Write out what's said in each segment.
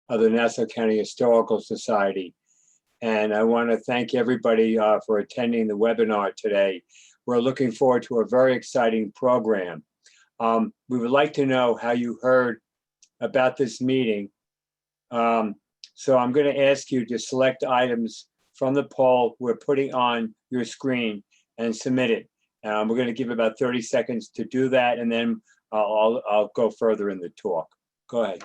of the Nassau County Historical Society. And I want to thank everybody for attending the webinar today. We're looking forward to a very exciting program. We would like to know how you heard about this meeting. So I'm going to ask you to select items from the poll we're putting on your screen and submit it. We're going to give about 30 seconds to do that, and then I'll go further in the talk. Go ahead.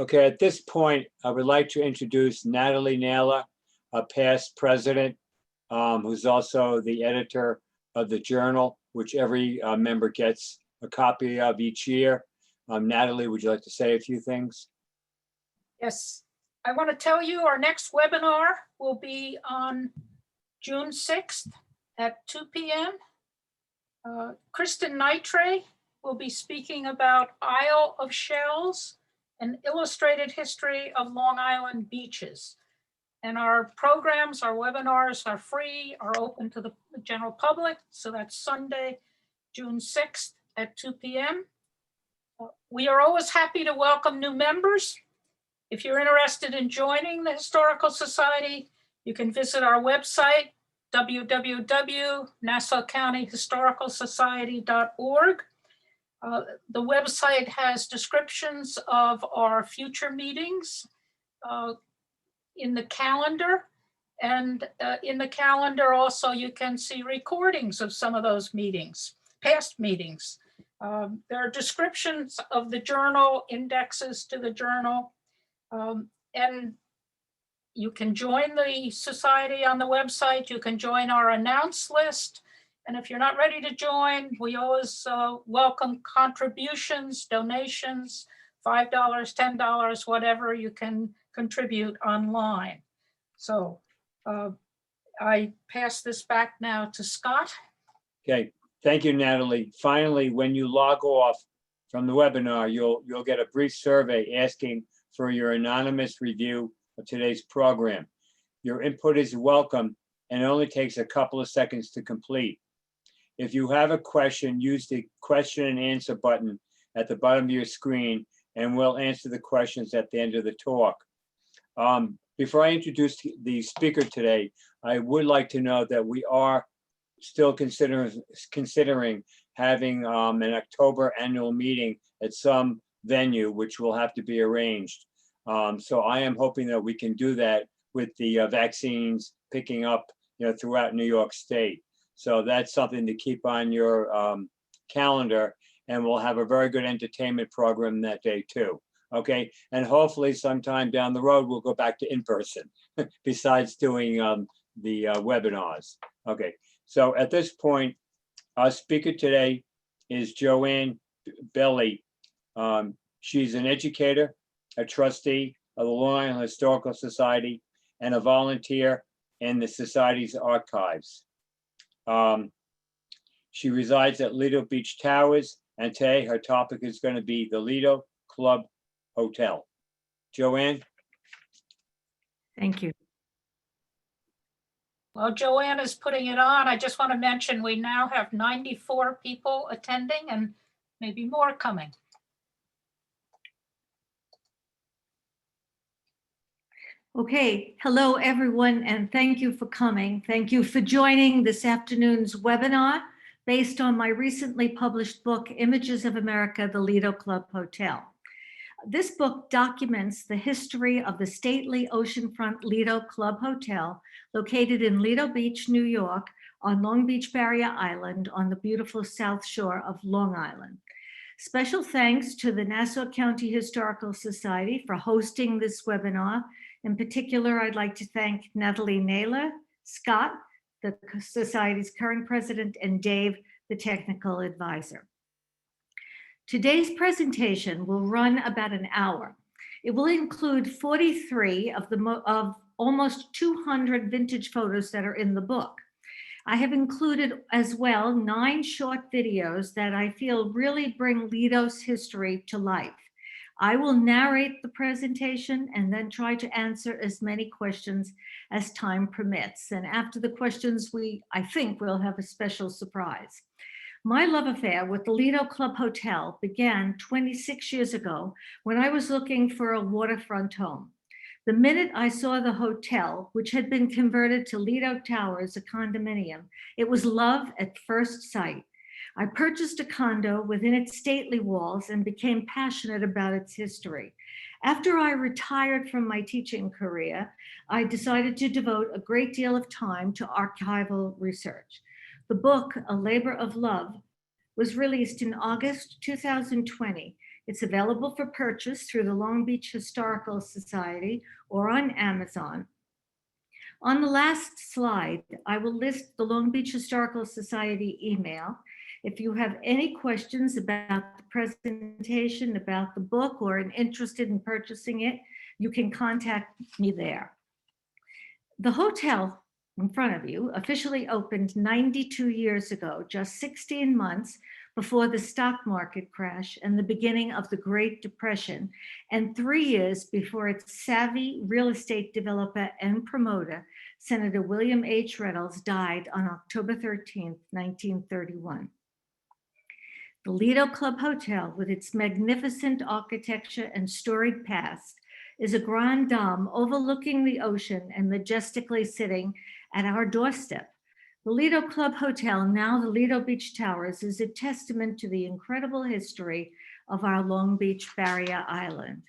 Okay, at this point, I would like to introduce Natalie Naylor, a past president, who's also the editor of the journal, which every member gets a copy of each year. Natalie, would you like to say a few things? Yes, I want to tell you our next webinar will be on June 6th at 2 p.m. Kristen Nitre will be speaking about Isle of Shells, an illustrated history of Long Island beaches. And our programs, our webinars are free, are open to the general public. So that's Sunday, June 6th at 2 p.m. We are always happy to welcome new members. If you're interested in joining the Historical Society, you can visit our website, www.nassaucountyhistoricalsociety.org. The website has descriptions of our future meetings in the calendar. And in the calendar also, you can see recordings of some of those meetings, past meetings. There are descriptions of the journal, indexes to the journal, and you can join the society on the website. You can join our announce list. And if you're not ready to join, we always welcome contributions, donations, $5, $10, whatever you can contribute online. So I pass this back now to Scott. Okay, thank you, Natalie. Finally, when you log off from the webinar, you'll get a brief survey asking for your anonymous review of today's program. Your input is welcome and only takes a couple of seconds to complete. If you have a question, use the question and answer button at the bottom of your screen, and we'll answer the questions at the end of the talk. Before I introduce the speaker today, I would like to know that we are still considering having an October annual meeting at some venue, which will have to be arranged. So I am hoping that we can do that with the vaccines picking up, throughout New York State. So that's something to keep on your calendar, and we'll have a very good entertainment program that day too. Okay, and hopefully sometime down the road, we'll go back to in-person besides doing the webinars. Okay, so at this point, our speaker today is Joanne Bellai. She's an educator, a trustee of the Long Island Historical Society, and a volunteer in the Society's archives. She resides at Lido Beach Towers, and today her topic is going to be the Lido Club Hotel. Joanne? Thank you. Well, Joanne is putting it on. I just want to mention we now have 94 people attending and maybe more coming. Okay, hello everyone, and thank you for coming. Thank you for joining this afternoon's webinar based on my recently published book, Images of America, the Lido Club Hotel. This book documents the history of the stately oceanfront Lido Club Hotel located in Lido Beach, New York, on Long Beach Barrier Island on the beautiful south shore of Long Island. Special thanks to the Nassau County Historical Society for hosting this webinar. In particular, I'd like to thank Natalie Naylor, Scott, the Society's current president, and Dave, the technical advisor. Today's presentation will run about an hour. It will include 43 of almost 200 vintage photos that are in the book. I have included as well 9 short videos that I feel really bring Lido's history to life. I will narrate the presentation and then try to answer as many questions as time permits. And after the questions, I think we'll have a special surprise. My love affair with the Lido Club Hotel began 26 years ago when I was looking for a waterfront home. The minute I saw the hotel, which had been converted to Lido Towers, a condominium, it was love at first sight. I purchased a condo within its stately walls and became passionate about its history. After I retired from my teaching career, I decided to devote a great deal of time to archival research. The book, A Labor of Love, was released in August 2020. It's available for purchase through the Long Beach Historical Society or on Amazon. On the last slide, I will list the Long Beach Historical Society email. If you have any questions about the presentation, about the book, or are interested in purchasing it, you can contact me there. The hotel in front of you officially opened 92 years ago, just 16 months before the stock market crash and the beginning of the Great Depression, and 3 years before its savvy real estate developer and promoter, Senator William H. Reynolds, died on October 13, 1931. The Lido Club Hotel, with its magnificent architecture and storied past, is a grand dame overlooking the ocean and majestically sitting at our doorstep. The Lido Club Hotel, now the Lido Beach Towers, is a testament to the incredible history of our Long Beach barrier island.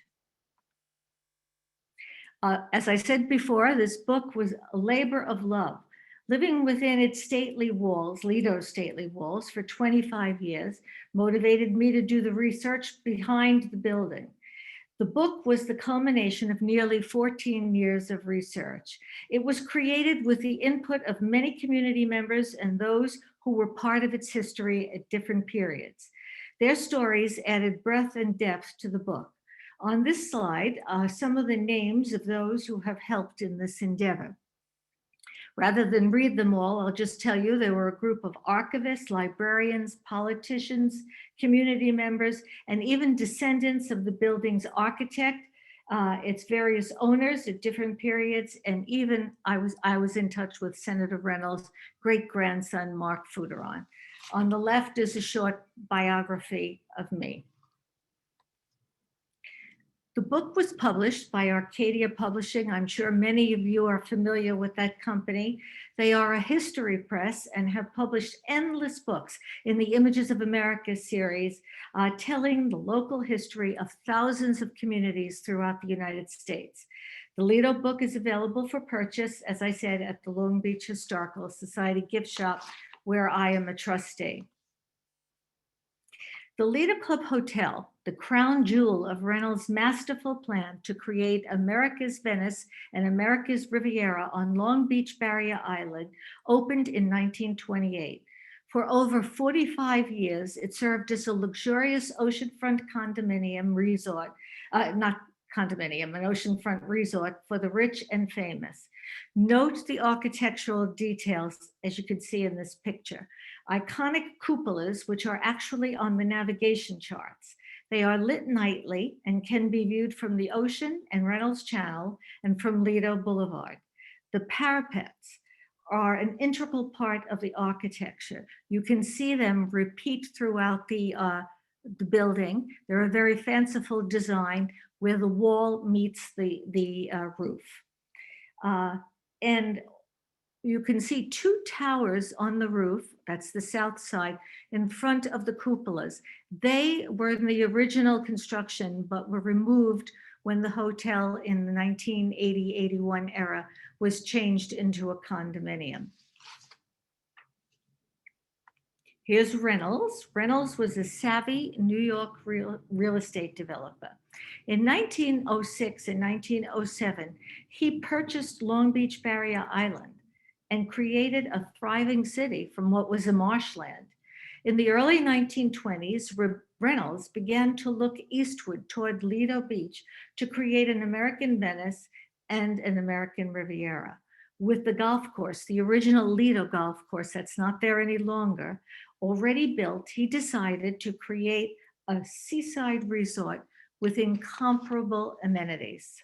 As I said before, this book was a labor of love. Living within its stately walls, Lido's stately walls, for 25 years motivated me to do the research behind the building. The book was the culmination of nearly 14 years of research. It was created with the input of many community members and those who were part of its history at different periods. Their stories added breadth and depth to the book. On this slide are some of the names of those who have helped in this endeavor. Rather than read them all, I'll just tell you there were a group of archivists, librarians, politicians, community members, and even descendants of the building's architect, its various owners at different periods, and even I was in touch with Senator Reynolds' great-grandson, Mark Fuderon. On the left is a short biography of me. The book was published by Arcadia Publishing. I'm sure many of you are familiar with that company. They are a history press and have published endless books in the Images of America series, telling the local history of thousands of communities throughout the United States. The Lido book is available for purchase, as I said, at the Long Beach Historical Society gift shop, where I am a trustee. The Lido Club Hotel, the crown jewel of Reynolds' masterful plan to create America's Venice and America's Riviera on Long Beach Barrier Island, opened in 1928. For over 45 years, it served as a luxurious oceanfront condominium resort, an oceanfront resort for the rich and famous. Note the architectural details, as you can see in this picture. Iconic cupolas, which are actually on the navigation charts. They are lit nightly and can be viewed from the ocean and Reynolds Channel and from Lido Boulevard. The parapets are an integral part of the architecture. You can see them repeat throughout the building. They're a very fanciful design where the wall meets the roof. And you can see 2 towers on the roof, that's the south side, in front of the cupolas. They were in the original construction, but were removed when the hotel in the 1980-81 era was changed into a condominium. Here's Reynolds. Reynolds was a savvy New York real estate developer. In 1906 and 1907, he purchased Long Beach Barrier Island and created a thriving city from what was a marshland. In the early 1920s, Reynolds began to look eastward toward Lido Beach to create an American Venice and an American Riviera. With the golf course, the original Lido Golf Course that's not there any longer, already built, he decided to create a seaside resort with incomparable amenities.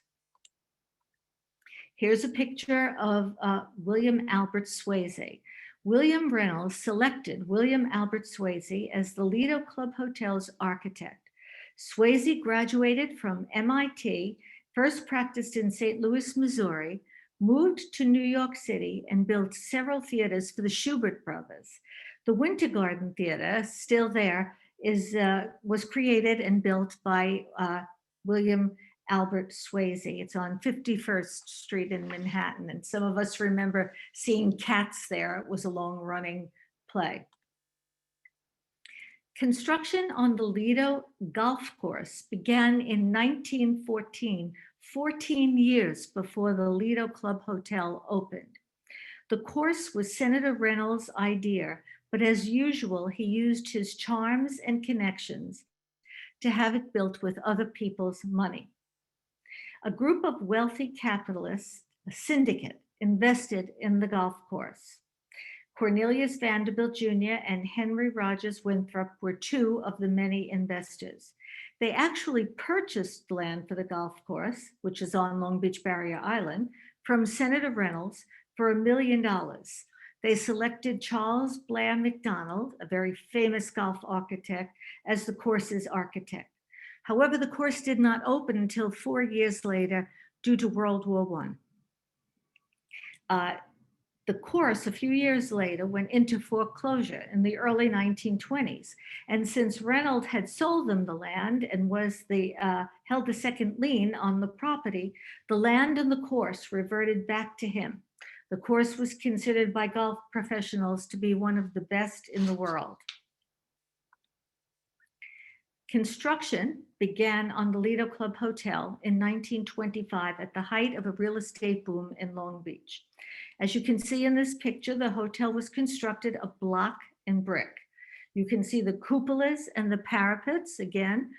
Here's a picture of William Albert Swayze. William Reynolds selected William Albert Swayze as the Lido Club Hotel's architect. Swayze graduated from MIT, first practiced in St. Louis, Missouri, moved to New York City, and built several theaters for the Schubert brothers. The Winter Garden Theater, still there, was created and built by William Albert Swayze. It's on 51st Street in Manhattan. And some of us remember seeing Cats there. It was a long running play. Construction on the Lido Golf Course began in 1914, 14 years before the Lido Club Hotel opened. The course was Senator Reynolds' idea, but as usual, he used his charms and connections to have it built with other people's money. A group of wealthy capitalists, a syndicate, invested in the golf course. Cornelius Vanderbilt Jr. and Henry Rogers Winthrop were two of the many investors. They actually purchased land for the golf course, which is on Long Beach Barrier Island, from Senator Reynolds for $1 million. They selected Charles Blair McDonald, a very famous golf architect, as the course's architect. However, the course did not open until 4 years later due to World War I. The course, a few years later, went into foreclosure in the early 1920s. And since Reynolds had sold them the land and was held the second lien on the property, the land and the course reverted back to him. The course was considered by golf professionals to be one of the best in the world. Construction began on the Lido Club Hotel in 1925 at the height of a real estate boom in Long Beach. As you can see in this picture, the hotel was constructed of block and brick. You can see the cupolas and the parapets again,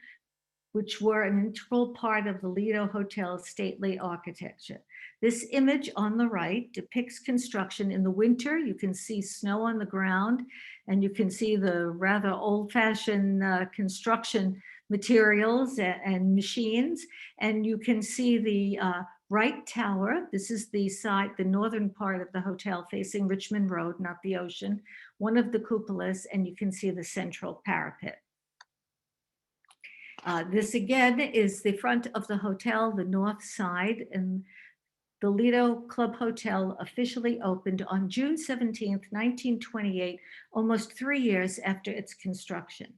which were an integral part of the Lido Hotel's stately architecture. This image on the right depicts construction in the winter. You can see snow on the ground, and you can see the rather old-fashioned construction materials and machines. And you can see the right tower. This is the northern part of the hotel facing Richmond Road, not the ocean, one of the cupolas, and you can see the central parapet. This again is the front of the hotel, the north side, and the Lido Club Hotel officially opened on June 17th, 1928, almost 3 years after its construction.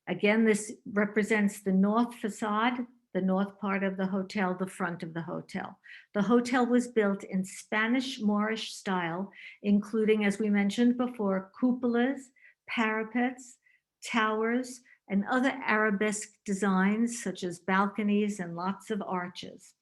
Again, this represents the north facade, the north part of the hotel, the front of the hotel. The hotel was built in Spanish Moorish style, including, as we mentioned before, cupolas, parapets, towers, and other arabesque designs such as balconies and lots of arches.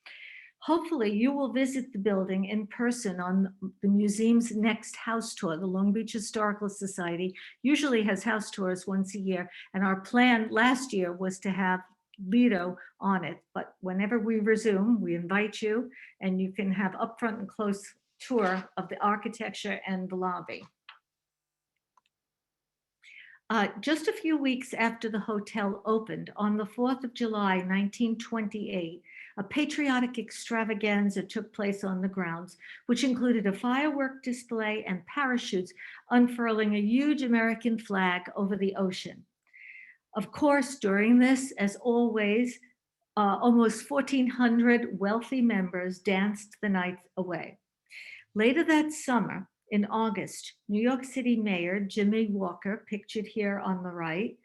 Hopefully you will visit the building in person on the museum's next house tour. The Long Beach Historical Society usually has house tours once a year, and our plan last year was to have Lido on it. But whenever we resume, we invite you, and you can have upfront and close tour of the architecture and the lobby. Just a few weeks after the hotel opened, on the 4th of July, 1928, a patriotic extravaganza took place on the grounds, which included a firework display and parachutes unfurling a huge American flag over the ocean. Of course, during this, as always, almost 1,400 wealthy members danced the night away. Later that summer, in August, New York City Mayor Jimmy Walker, pictured here on the right,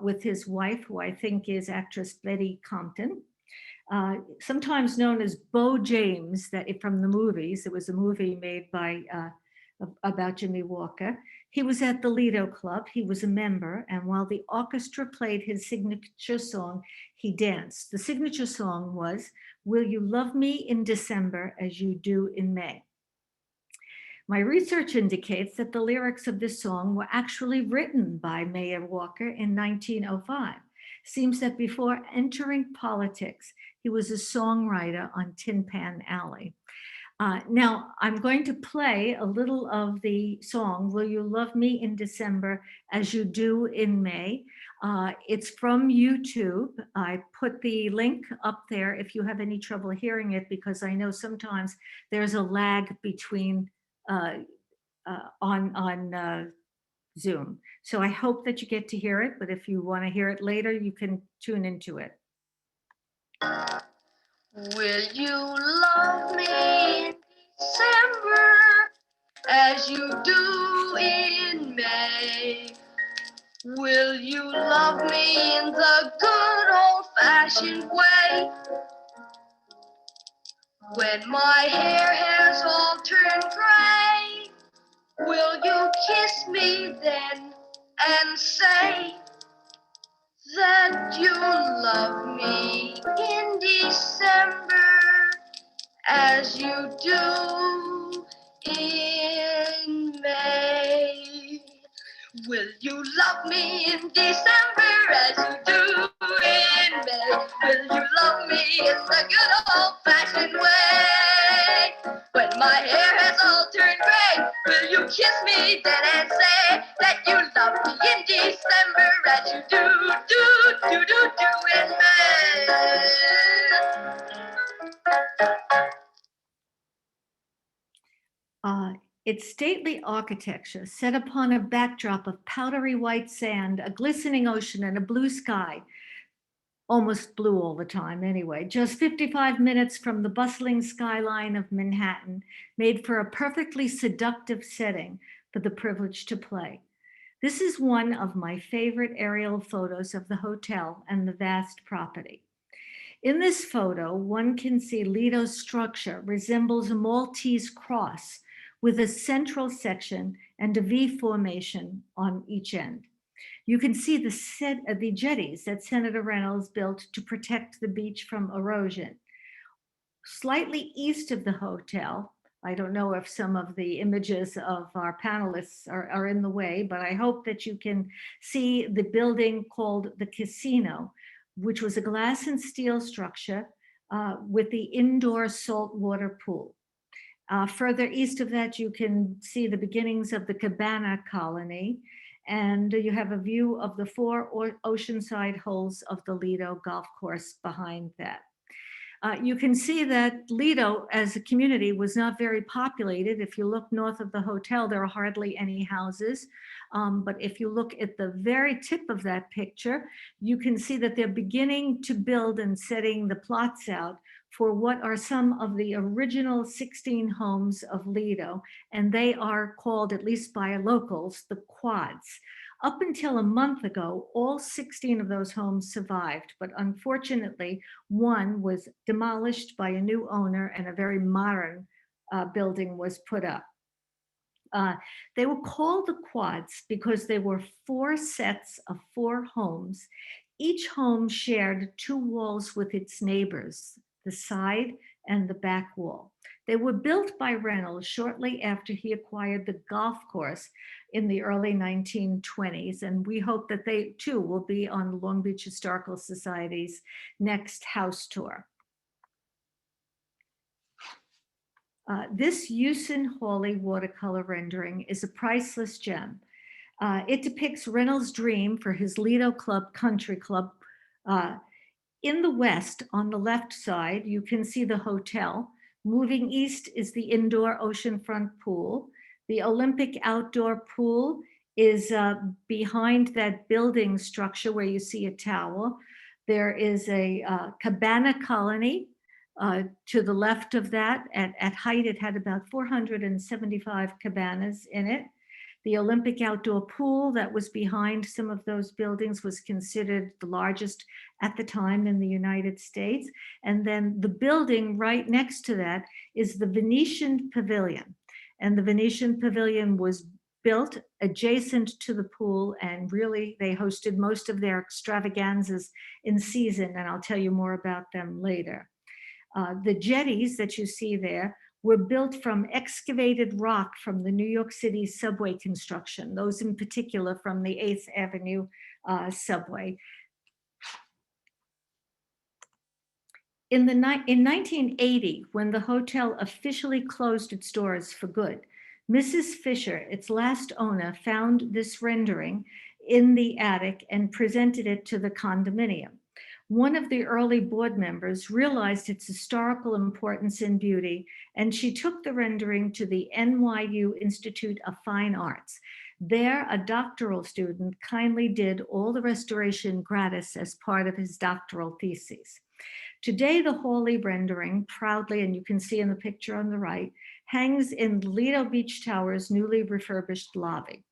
with his wife, who I think is actress Betty Compton, sometimes known as Bo James, from the movies. It was a movie made about Jimmy Walker. He was at the Lido Club. He was a member, and while the orchestra played his signature song, he danced. The signature song was, "Will You Love Me in December as You Do in May?" My research indicates that the lyrics of this song were actually written by Mayor Walker in 1905. Seems that before entering politics, he was a songwriter on Tin Pan Alley. Now, I'm going to play a little of the song, Will You Love Me in December as You Do in May. It's from YouTube. I put the link up there if you have any trouble hearing it, because I know sometimes there's a lag between on Zoom. So I hope that you get to hear it, but if you want to hear it later, you can tune into it. Will you love me in December as you do in May? Will you love me in the good old-fashioned way? When my hair has all turned gray, will you kiss me then and say that you love me in December as you do in May? Will you love me in December as you do in May? Will you love me in the good old-fashioned way? When my hair has all turned gray, will you kiss me then and say that you love me in December as you do in May? Its stately architecture set upon a backdrop of powdery white sand, a glistening ocean, and a blue sky, almost blue all the time anyway, just 55 minutes from the bustling skyline of Manhattan, made for a perfectly seductive setting for the privileged to play. This is one of my favorite aerial photos of the hotel and the vast property. In this photo, one can see Lido's structure resembles a Maltese cross with a central section and a V formation on each end. You can see the jetties that Senator Reynolds built to protect the beach from erosion. Slightly east of the hotel, I don't know if some of the images of our panelists are in the way, but I hope that you can see the building called the Casino, which was a glass and steel structure with the indoor saltwater pool. Further east of that, you can see the beginnings of the Cabana colony, and you have a view of the 4 oceanside holes of the Lido Golf Course behind that. You can see that Lido as a community was not very populated. If you look north of the hotel, there are hardly any houses. But if you look at the very tip of that picture, you can see that they're beginning to build and setting the plots out for what are some of the original 16 homes of Lido. And they are called, at least by locals, the quads. Up until a month ago, all 16 of those homes survived, but unfortunately, one was demolished by a new owner and a very modern building was put up. They were called the quads because they were 4 sets of 4 homes. Each home shared 2 walls with its neighbors, the side and the back wall. They were built by Reynolds shortly after he acquired the golf course in the early 1920s, and we hope that they too will be on the Long Beach Historical Society's next house tour. This Houston Hawley watercolor rendering is a priceless gem. It depicts Reynolds' dream for his Lido Club Country Club. In the west, on the left side, you can see the hotel. Moving east is the indoor oceanfront pool. The Olympic outdoor pool is behind that building structure where you see a tower. There is a cabana colony to the left of that. At height, it had about 475 cabanas in it. The Olympic outdoor pool that was behind some of those buildings was considered the largest at the time in the United States. And then the building right next to that is the Venetian Pavilion. And the Venetian Pavilion was built adjacent to the pool, and really they hosted most of their extravaganzas in season, and I'll tell you more about them later. The jetties that you see there were built from excavated rock from the New York City subway construction, those in particular from the 8th Avenue subway. In 1980, when the hotel officially closed its doors for good, Mrs. Fisher, its last owner, found this rendering in the attic and presented it to the condominium. One of the early board members realized its historical importance and beauty, and she took the rendering to the NYU Institute of Fine Arts. There, a doctoral student kindly did all the restoration gratis as part of his doctoral thesis. Today, the Hawley rendering proudly, and you can see in the picture on the right, hangs in Lido Beach Towers' newly refurbished lobby.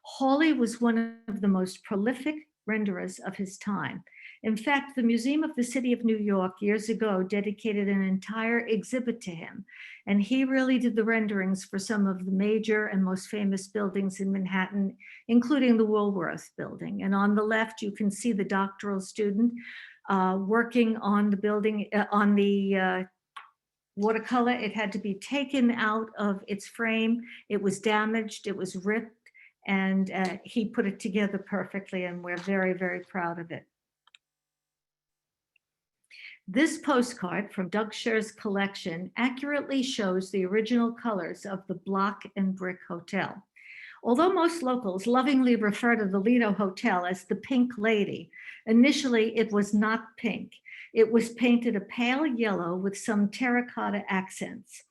Hawley was one of the most prolific renderers of his time. In fact, the Museum of the City of New York years ago dedicated an entire exhibit to him, and he really did the renderings for some of the major and most famous buildings in Manhattan, including the Woolworth Building. And on the left, you can see the doctoral student working on the building, on the watercolor. It had to be taken out of its frame. It was damaged, it was ripped, and he put it together perfectly, and we're very, very proud of it. This postcard from Doug Scher's collection accurately shows the original colors of the block and brick hotel. Although most locals lovingly refer to the Lido Hotel as the Pink Lady, initially it was not pink. It was painted a pale yellow with some terracotta accents.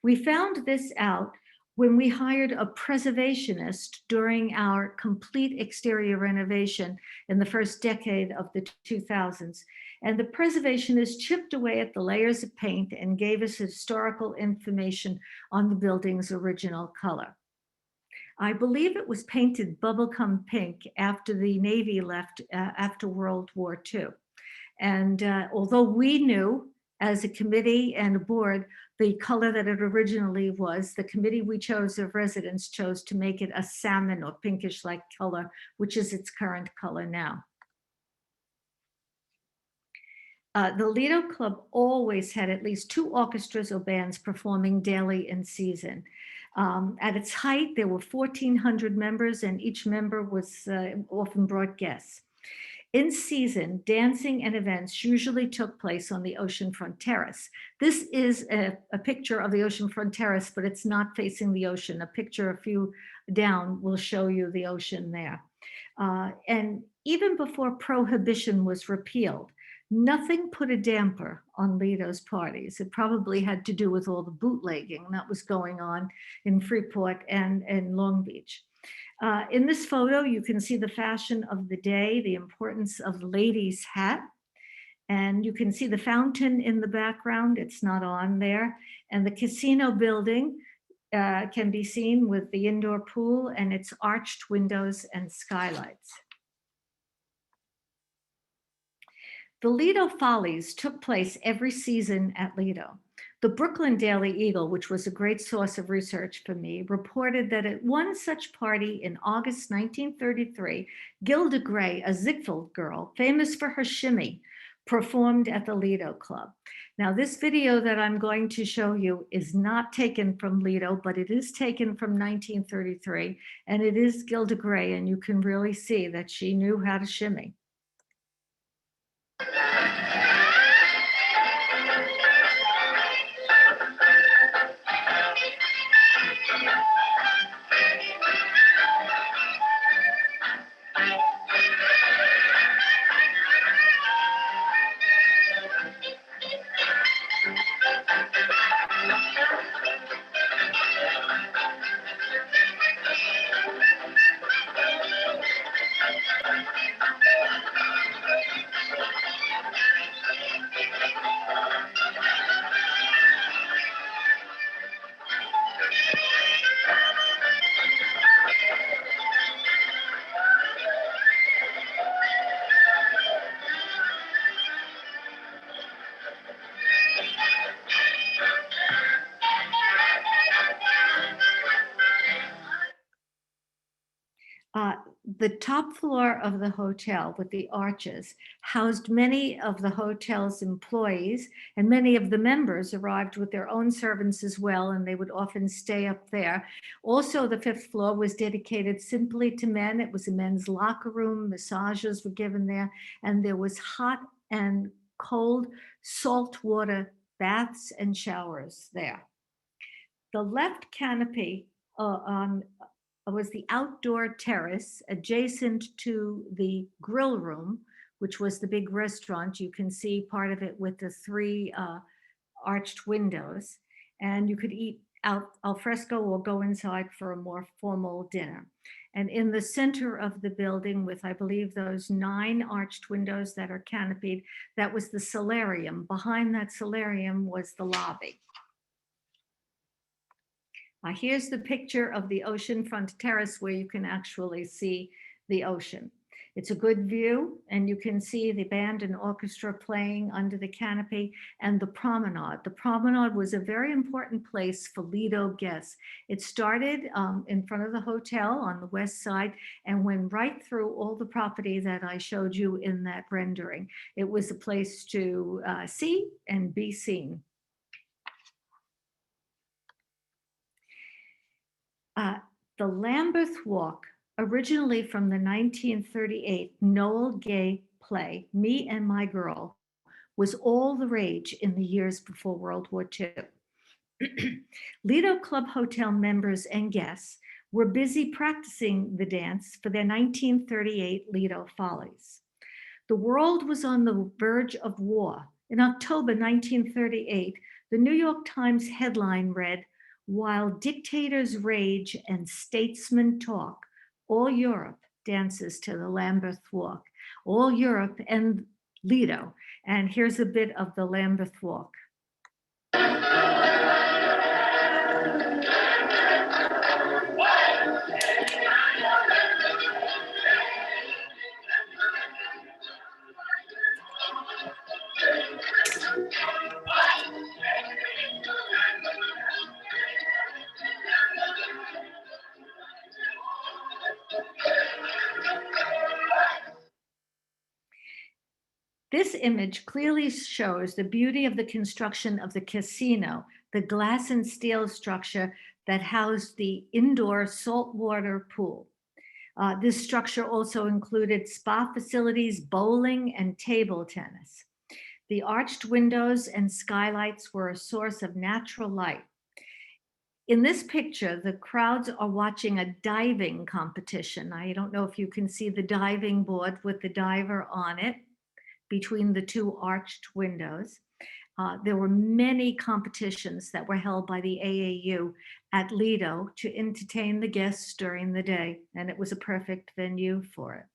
We found this out when we hired a preservationist during our complete exterior renovation in the first decade of the 2000s. And the preservationist chipped away at the layers of paint and gave us historical information on the building's original color. I believe it was painted bubblegum pink after the Navy left after World War II. And although we knew as a committee and a board the color that it originally was, the committee we chose of residents chose to make it a salmon or pinkish-like color, which is its current color now. The Lido Club always had at least 2 orchestras or bands performing daily in season. At its height, there were 1,400 members, and each member was often brought guests. In season, dancing and events usually took place on the Oceanfront Terrace. This is a picture of the Oceanfront Terrace, but it's not facing the ocean. A picture a few down will show you the ocean there. And even before Prohibition was repealed, nothing put a damper on Lido's parties. It probably had to do with all the bootlegging that was going on in Freeport and in Long Beach. In this photo, you can see the fashion of the day, the importance of the lady's hat, and you can see the fountain in the background. It's not on there. And the casino building can be seen with the indoor pool and its arched windows and skylights. The Lido Follies took place every season at Lido. The Brooklyn Daily Eagle, which was a great source of research for me, reported that at one such party in August 1933, Gilda Gray, a Ziegfeld girl, famous for her shimmy, performed at the Lido Club. Now, this video that I'm going to show you is not taken from Lido, but it is taken from 1933, and it is Gilda Gray, and you can really see that she knew how to shimmy. The top floor of the hotel with the arches housed many of the hotel's employees, and many of the members arrived with their own servants as well, and they would often stay up there. Also, the fifth floor was dedicated simply to men. It was a men's locker room. Massages were given there, and there was hot and cold saltwater baths and showers there. The left canopy was the outdoor terrace adjacent to the grill room, which was the big restaurant. You can see part of it with the three arched windows, and you could eat out al fresco or go inside for a more formal dinner. And in the center of the building, with I believe those 9 arched windows that are canopied, that was the solarium. Behind that solarium was the lobby. Here's the picture of the Oceanfront Terrace where you can actually see the ocean. It's a good view, and you can see the band and orchestra playing under the canopy, and the promenade. The promenade was a very important place for Lido guests. It started in front of the hotel on the west side and went right through all the property that I showed you in that rendering. It was a place to see and be seen. The Lambeth Walk, originally from the 1938 Noel Gay play, Me and My Girl, was all the rage in the years before World War II. Lido Club Hotel members and guests were busy practicing the dance for their 1938 Lido Follies. The world was on the verge of war. In October 1938, the New York Times headline read, "While dictators rage and statesmen talk, all Europe dances to the Lambeth Walk." All Europe and Lido. And here's a bit of the Lambeth Walk. This image clearly shows the beauty of the construction of the casino, the glass and steel structure that housed the indoor saltwater pool. This structure also included spa facilities, bowling, and table tennis. The arched windows and skylights were a source of natural light. In this picture, the crowds are watching a diving competition. I don't know if you can see the diving board with the diver on it between the 2 arched windows. There were many competitions that were held by the AAU at Lido to entertain the guests during the day, and it was a perfect venue for it.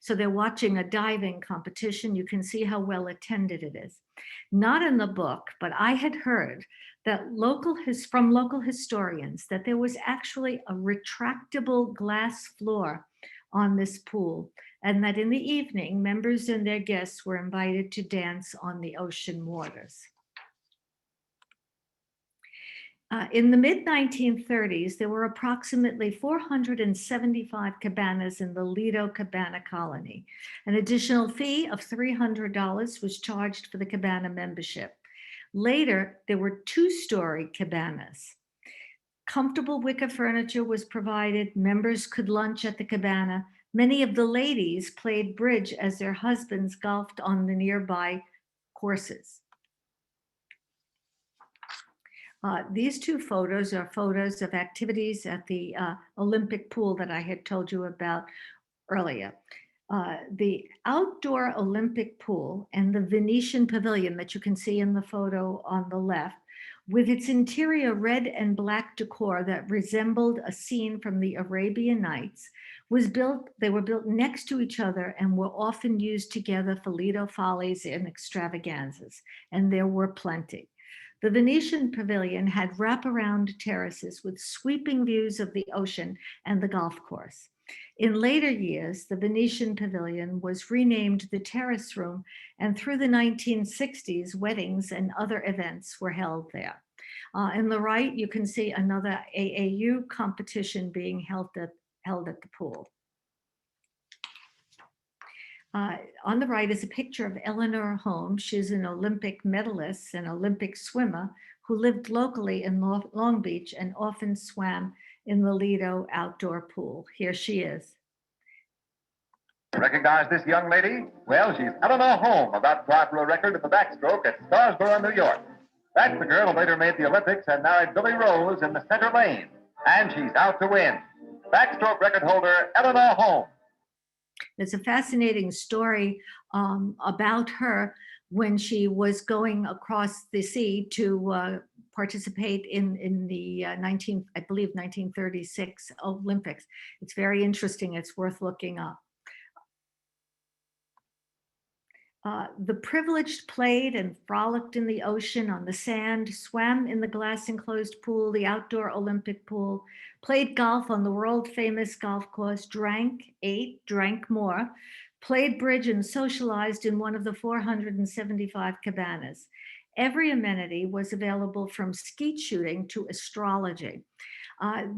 So they're watching a diving competition. You can see how well attended it is. Not in the book, but I had heard that from local historians that there was actually a retractable glass floor on this pool, and that in the evening, members and their guests were invited to dance on the ocean waters. In the mid-1930s, there were approximately 475 cabanas in the Lido Cabana colony. An additional fee of $300 was charged for the cabana membership. Later, there were 2-story cabanas. Comfortable wicker furniture was provided. Members could lunch at the cabana. Many of the ladies played bridge as their husbands golfed on the nearby courses. These 2 photos are photos of activities at the Olympic pool that I had told you about earlier. The outdoor Olympic pool and the Venetian Pavilion that you can see in the photo on the left, with its interior red and black decor that resembled a scene from the Arabian Nights, they were built next to each other and were often used together for Lido Follies and extravaganzas, and there were plenty. The Venetian Pavilion had wraparound terraces with sweeping views of the ocean and the golf course. In later years, the Venetian Pavilion was renamed the Terrace Room, and through the 1960s, weddings and other events were held there. On the right, you can see another AAU competition being held at the pool. On the right is a picture of Eleanor Holmes. She's an Olympic medalist and Olympic swimmer who lived locally in Long Beach and often swam in the Lido outdoor pool. Here she is. Recognize this young lady? Well, she's Eleanor Holmes, about to for a record in the backstroke at Starsboro, New York. That's the girl who later made the Olympics and married Billy Rose in the center lane. And she's out to win. Backstroke record holder, Eleanor Holmes. There's a fascinating story about her when she was going across the sea to participate in the 1936 Olympics. It's very interesting. It's worth looking up. The privileged played and frolicked in the ocean, on the sand, swam in the glass enclosed pool, the outdoor Olympic pool, played golf on the world famous golf course, drank, ate, drank more, played bridge and socialized in one of the 475 cabanas. Every amenity was available from skeet shooting to astrology.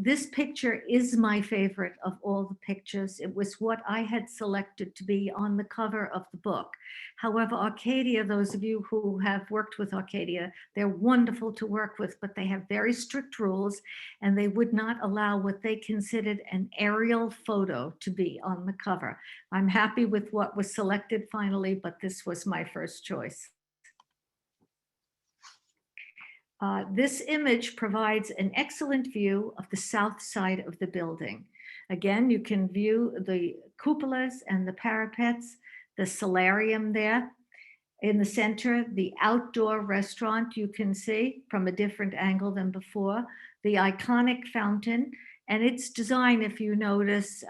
This picture is my favorite of all the pictures. It was what I had selected to be on the cover of the book. However, Arcadia, those of you who have worked with Arcadia, they're wonderful to work with, but they have very strict rules and they would not allow what they considered an aerial photo to be on the cover. I'm happy with what was selected finally, but this was my first choice. This image provides an excellent view of the south side of the building. Again, you can view the cupolas and the parapets, the solarium there. In the center, the outdoor restaurant you can see from a different angle than before, the iconic fountain, and its design, if you notice,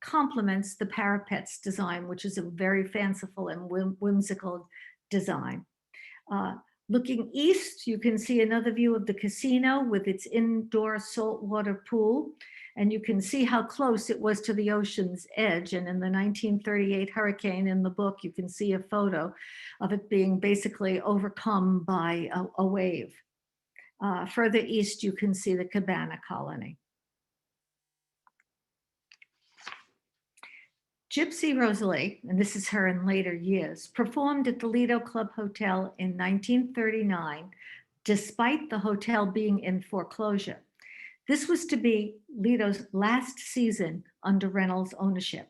complements the parapets design, which is a very fanciful and whimsical design. Looking east, you can see another view of the casino with its indoor saltwater pool. And you can see how close it was to the ocean's edge. And in the 1938 hurricane in the book, you can see a photo of it being basically overcome by a wave. Further east, you can see the cabana colony. Gypsy Rosalie, and this is her in later years, performed at the Lido Club Hotel in 1939, despite the hotel being in foreclosure. This was to be Lido's last season under Reynolds' ownership.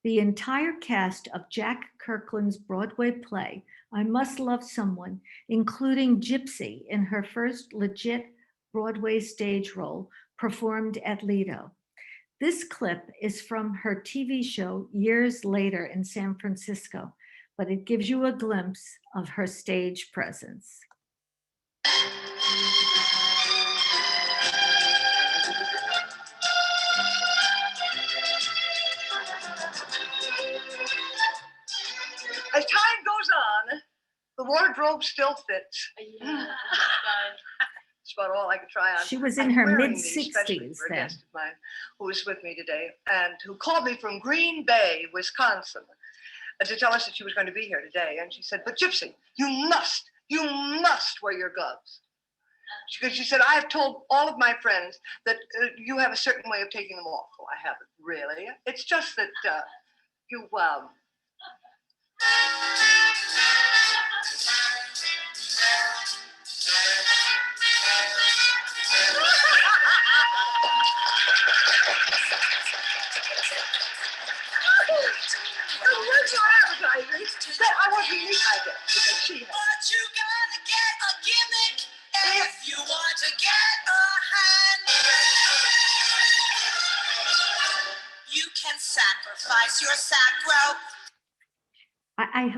The entire cast of Jack Kirkland's Broadway play, I Must Love Someone, including Gypsy in her first legit Broadway stage role, performed at Lido. This clip is from her TV show years later in San Francisco, but it gives you a glimpse of her stage presence. As time goes on, the wardrobe still fits. Yeah, It's about all I could try on. She was in I'm her wearing these especially mid-60s for a then. guest of mine who was with me today and who called me from Green Bay, Wisconsin, to tell us that she was going to be here today. And she said, "But Gypsy, you must wear your gloves." Because she said, "I have told all of my friends that you have a certain way of taking them off." Well, I haven't really. It's just that you I wasn't unique, I guess, because she had. But you gotta get a gimmick if you want to get a hand. You can sacrifice your sacro.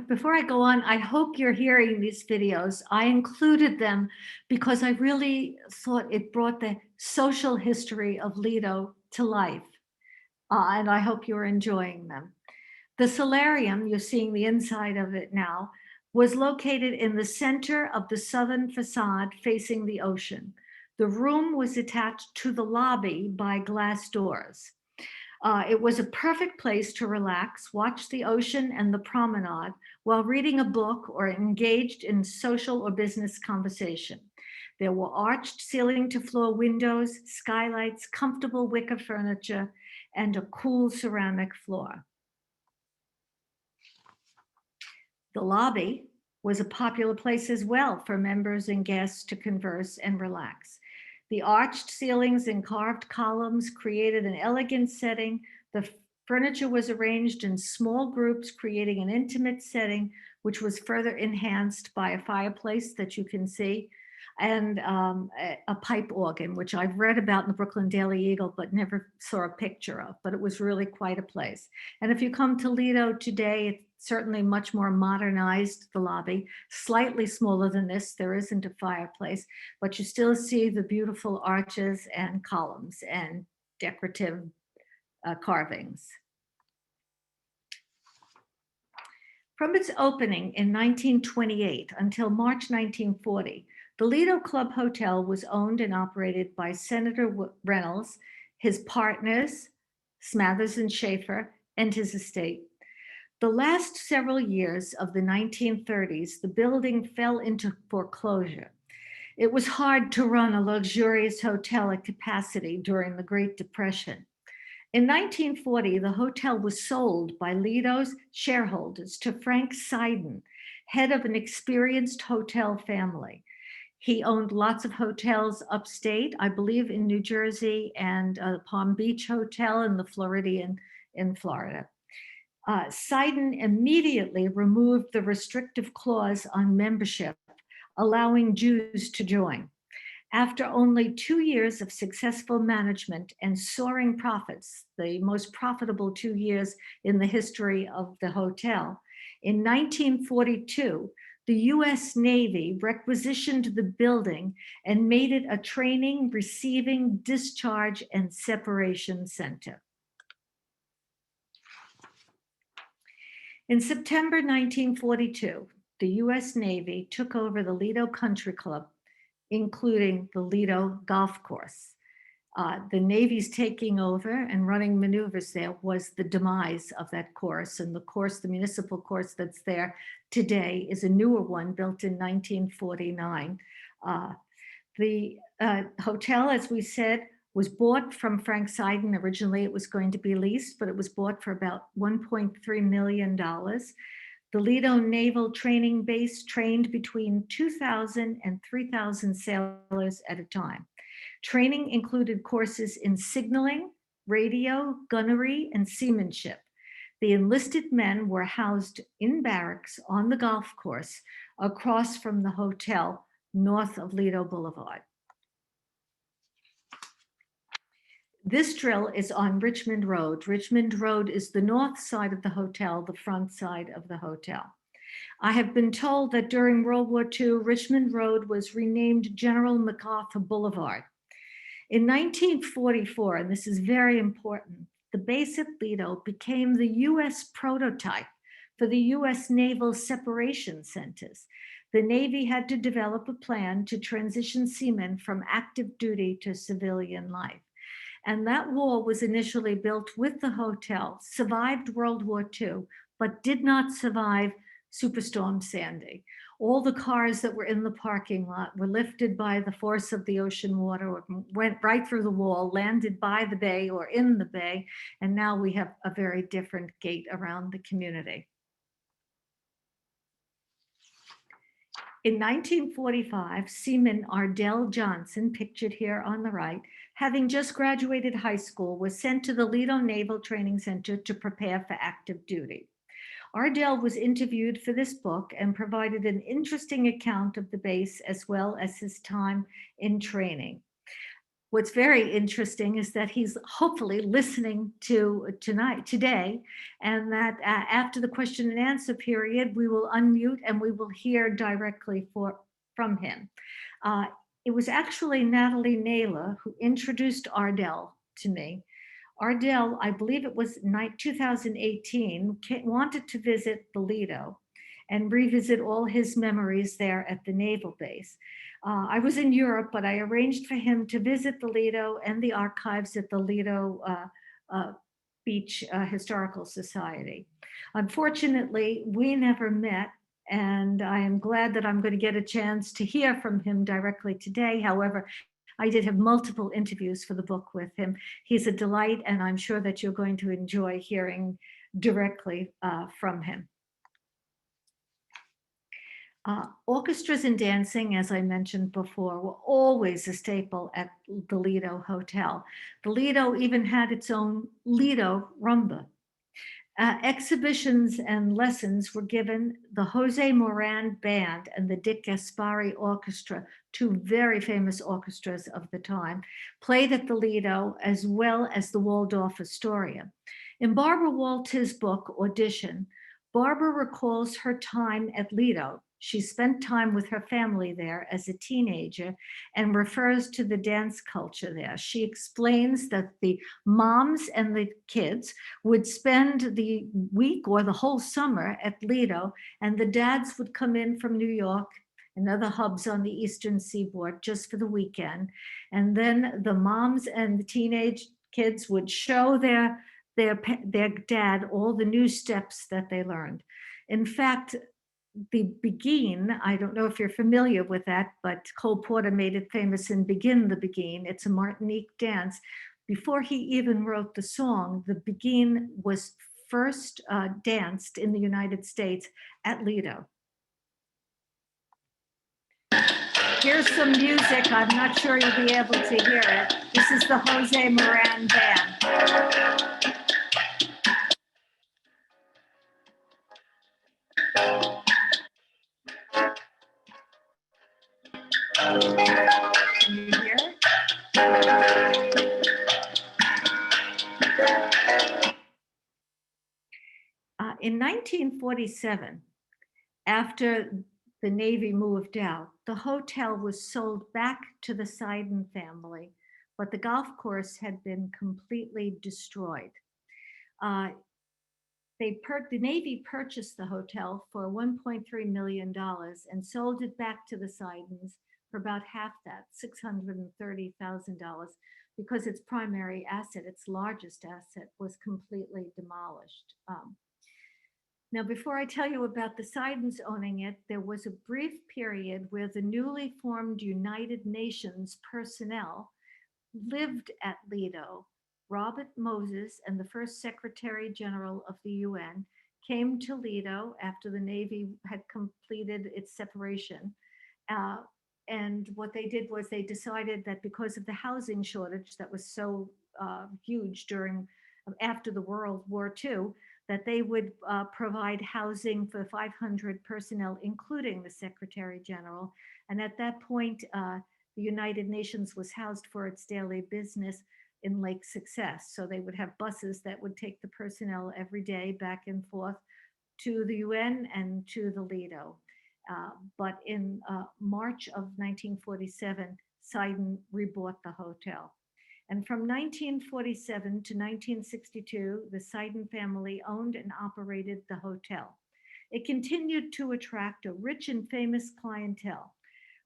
Before I go on, I hope you're hearing these videos. I included them because I really thought it brought the social history of Lido to life. And I hope you're enjoying them. The solarium, you're seeing the inside of it now, was located in the center of the southern facade facing the ocean. The room was attached to the lobby by glass doors. It was a perfect place to relax, watch the ocean and the promenade while reading a book or engaged in social or business conversation. There were arched ceiling to floor windows, skylights, comfortable wicker furniture, and a cool ceramic floor. The lobby was a popular place as well for members and guests to converse and relax. The arched ceilings and carved columns created an elegant setting. The furniture was arranged in small groups, creating an intimate setting, which was further enhanced by a fireplace that you can see, and a pipe organ, which I've read about in the Brooklyn Daily Eagle, but never saw a picture of, but it was really quite a place. And if you come to Lido today, it's certainly much more modernized, the lobby, slightly smaller than this. There isn't a fireplace, but you still see the beautiful arches and columns and decorative carvings. From its opening in 1928 until March 1940, the Lido Club Hotel was owned and operated by Senator Reynolds, his partners, Smathers and Schaefer, and his estate. The last several years of the 1930s, the building fell into foreclosure. It was hard to run a luxurious hotel at capacity during the Great Depression. In 1940, the hotel was sold by Lido's shareholders to Frank Seiden, head of an experienced hotel family. He owned lots of hotels upstate, I believe in New Jersey, and Palm Beach Hotel in the Floridian in Florida. Seiden immediately removed the restrictive clause on membership, allowing Jews to join. After only 2 years of successful management and soaring profits, the most profitable 2 years in the history of the hotel, in 1942, the US Navy requisitioned the building and made it a training, receiving, discharge, and separation center. In September 1942, the US Navy took over the Lido Country Club, including the Lido Golf Course. The Navy's taking over and running maneuvers there was the demise of that course. And the course, the municipal course that's there today, is a newer one built in 1949. The hotel, as we said, was bought from Frank Seiden. Originally, it was going to be leased, but it was bought for about $1.3 million. The Lido Naval Training Base trained between 2,000 and 3,000 sailors at a time. Training included courses in signaling, radio, gunnery, and seamanship. The enlisted men were housed in barracks on the golf course across from the hotel north of Lido Boulevard. This drill is on Richmond Road. Richmond Road is the north side of the hotel, the front side of the hotel. I have been told that during World War II, Richmond Road was renamed General MacArthur Boulevard. In 1944, and this is very important, the base at Lido became the US prototype for the US Naval Separation Centers. The Navy had to develop a plan to transition seamen from active duty to civilian life. And that wall was initially built with the hotel, survived World War II, but did not survive Superstorm Sandy. All the cars that were in the parking lot were lifted by the force of the ocean water, or went right through the wall, landed by the bay or in the bay, and now we have a very different gate around the community. In 1945, Seaman Ardell Johnson, pictured here on the right, having just graduated high school, was sent to the Lido Naval Training Center to prepare for active duty. Ardell was interviewed for this book and provided an interesting account of the base as well as his time in training. What's very interesting is that he's hopefully listening to today, and that after the question and answer period, we will unmute and we will hear directly from him. It was actually Natalie Naylor who introduced Ardell to me. Ardell, I believe it was 2018, wanted to visit the Lido and revisit all his memories there at the naval base. I was in Europe, but I arranged for him to visit the Lido and the archives at the Lido Beach Historical Society. Unfortunately, we never met, and I am glad that I'm going to get a chance to hear from him directly today. However, I did have multiple interviews for the book with him. He's a delight, and I'm sure that you're going to enjoy hearing directly from him. Orchestras and dancing, as I mentioned before, were always a staple at the Lido Hotel. The Lido even had its own Lido rumba. Exhibitions and lessons were given. The Jose Moran Band and the Dick Gaspari Orchestra, two very famous orchestras of the time, played at the Lido, as well as the Waldorf Astoria. In Barbara Walters' book, Audition, Barbara recalls her time at Lido. She spent time with her family there as a teenager and refers to the dance culture there. She explains that the moms and the kids would spend the week or the whole summer at Lido, and the dads would come in from New York and other hubs on the Eastern Seaboard just for the weekend. And then the moms and the teenage kids would show their dad all the new steps that they learned. In fact, the Begin, I don't know if you're familiar with that, but Cole Porter made it famous in Begin the Begin. It's a Martinique dance. Before he even wrote the song, the Begin was first danced in the United States at Lido. Here's some music. I'm not sure you'll be able to hear it. This is the Jose Moran Band. Can you hear it? In 1947, after the Navy moved out, the hotel was sold back to the Seiden family, but the golf course had been completely destroyed. The Navy purchased the hotel for $1.3 million and sold it back to the Seidens for about half that, $630,000, because its primary asset, its largest asset, was completely demolished. Now, before I tell you about the Seidens owning it, there was a brief period where the newly formed United Nations personnel lived at Lido. Robert Moses and the first Secretary General of the UN came to Lido after the Navy had completed its separation. And what they did was they decided that because of the housing shortage that was so huge after the World War II, that they would provide housing for 500 personnel, including the Secretary General. And at that point, the United Nations was housed for its daily business in Lake Success. So they would have buses that would take the personnel every day back and forth to the UN and to the Lido. But in March of 1947, Seiden rebought the hotel. And from 1947 to 1962, the Seiden family owned and operated the hotel. It continued to attract a rich and famous clientele.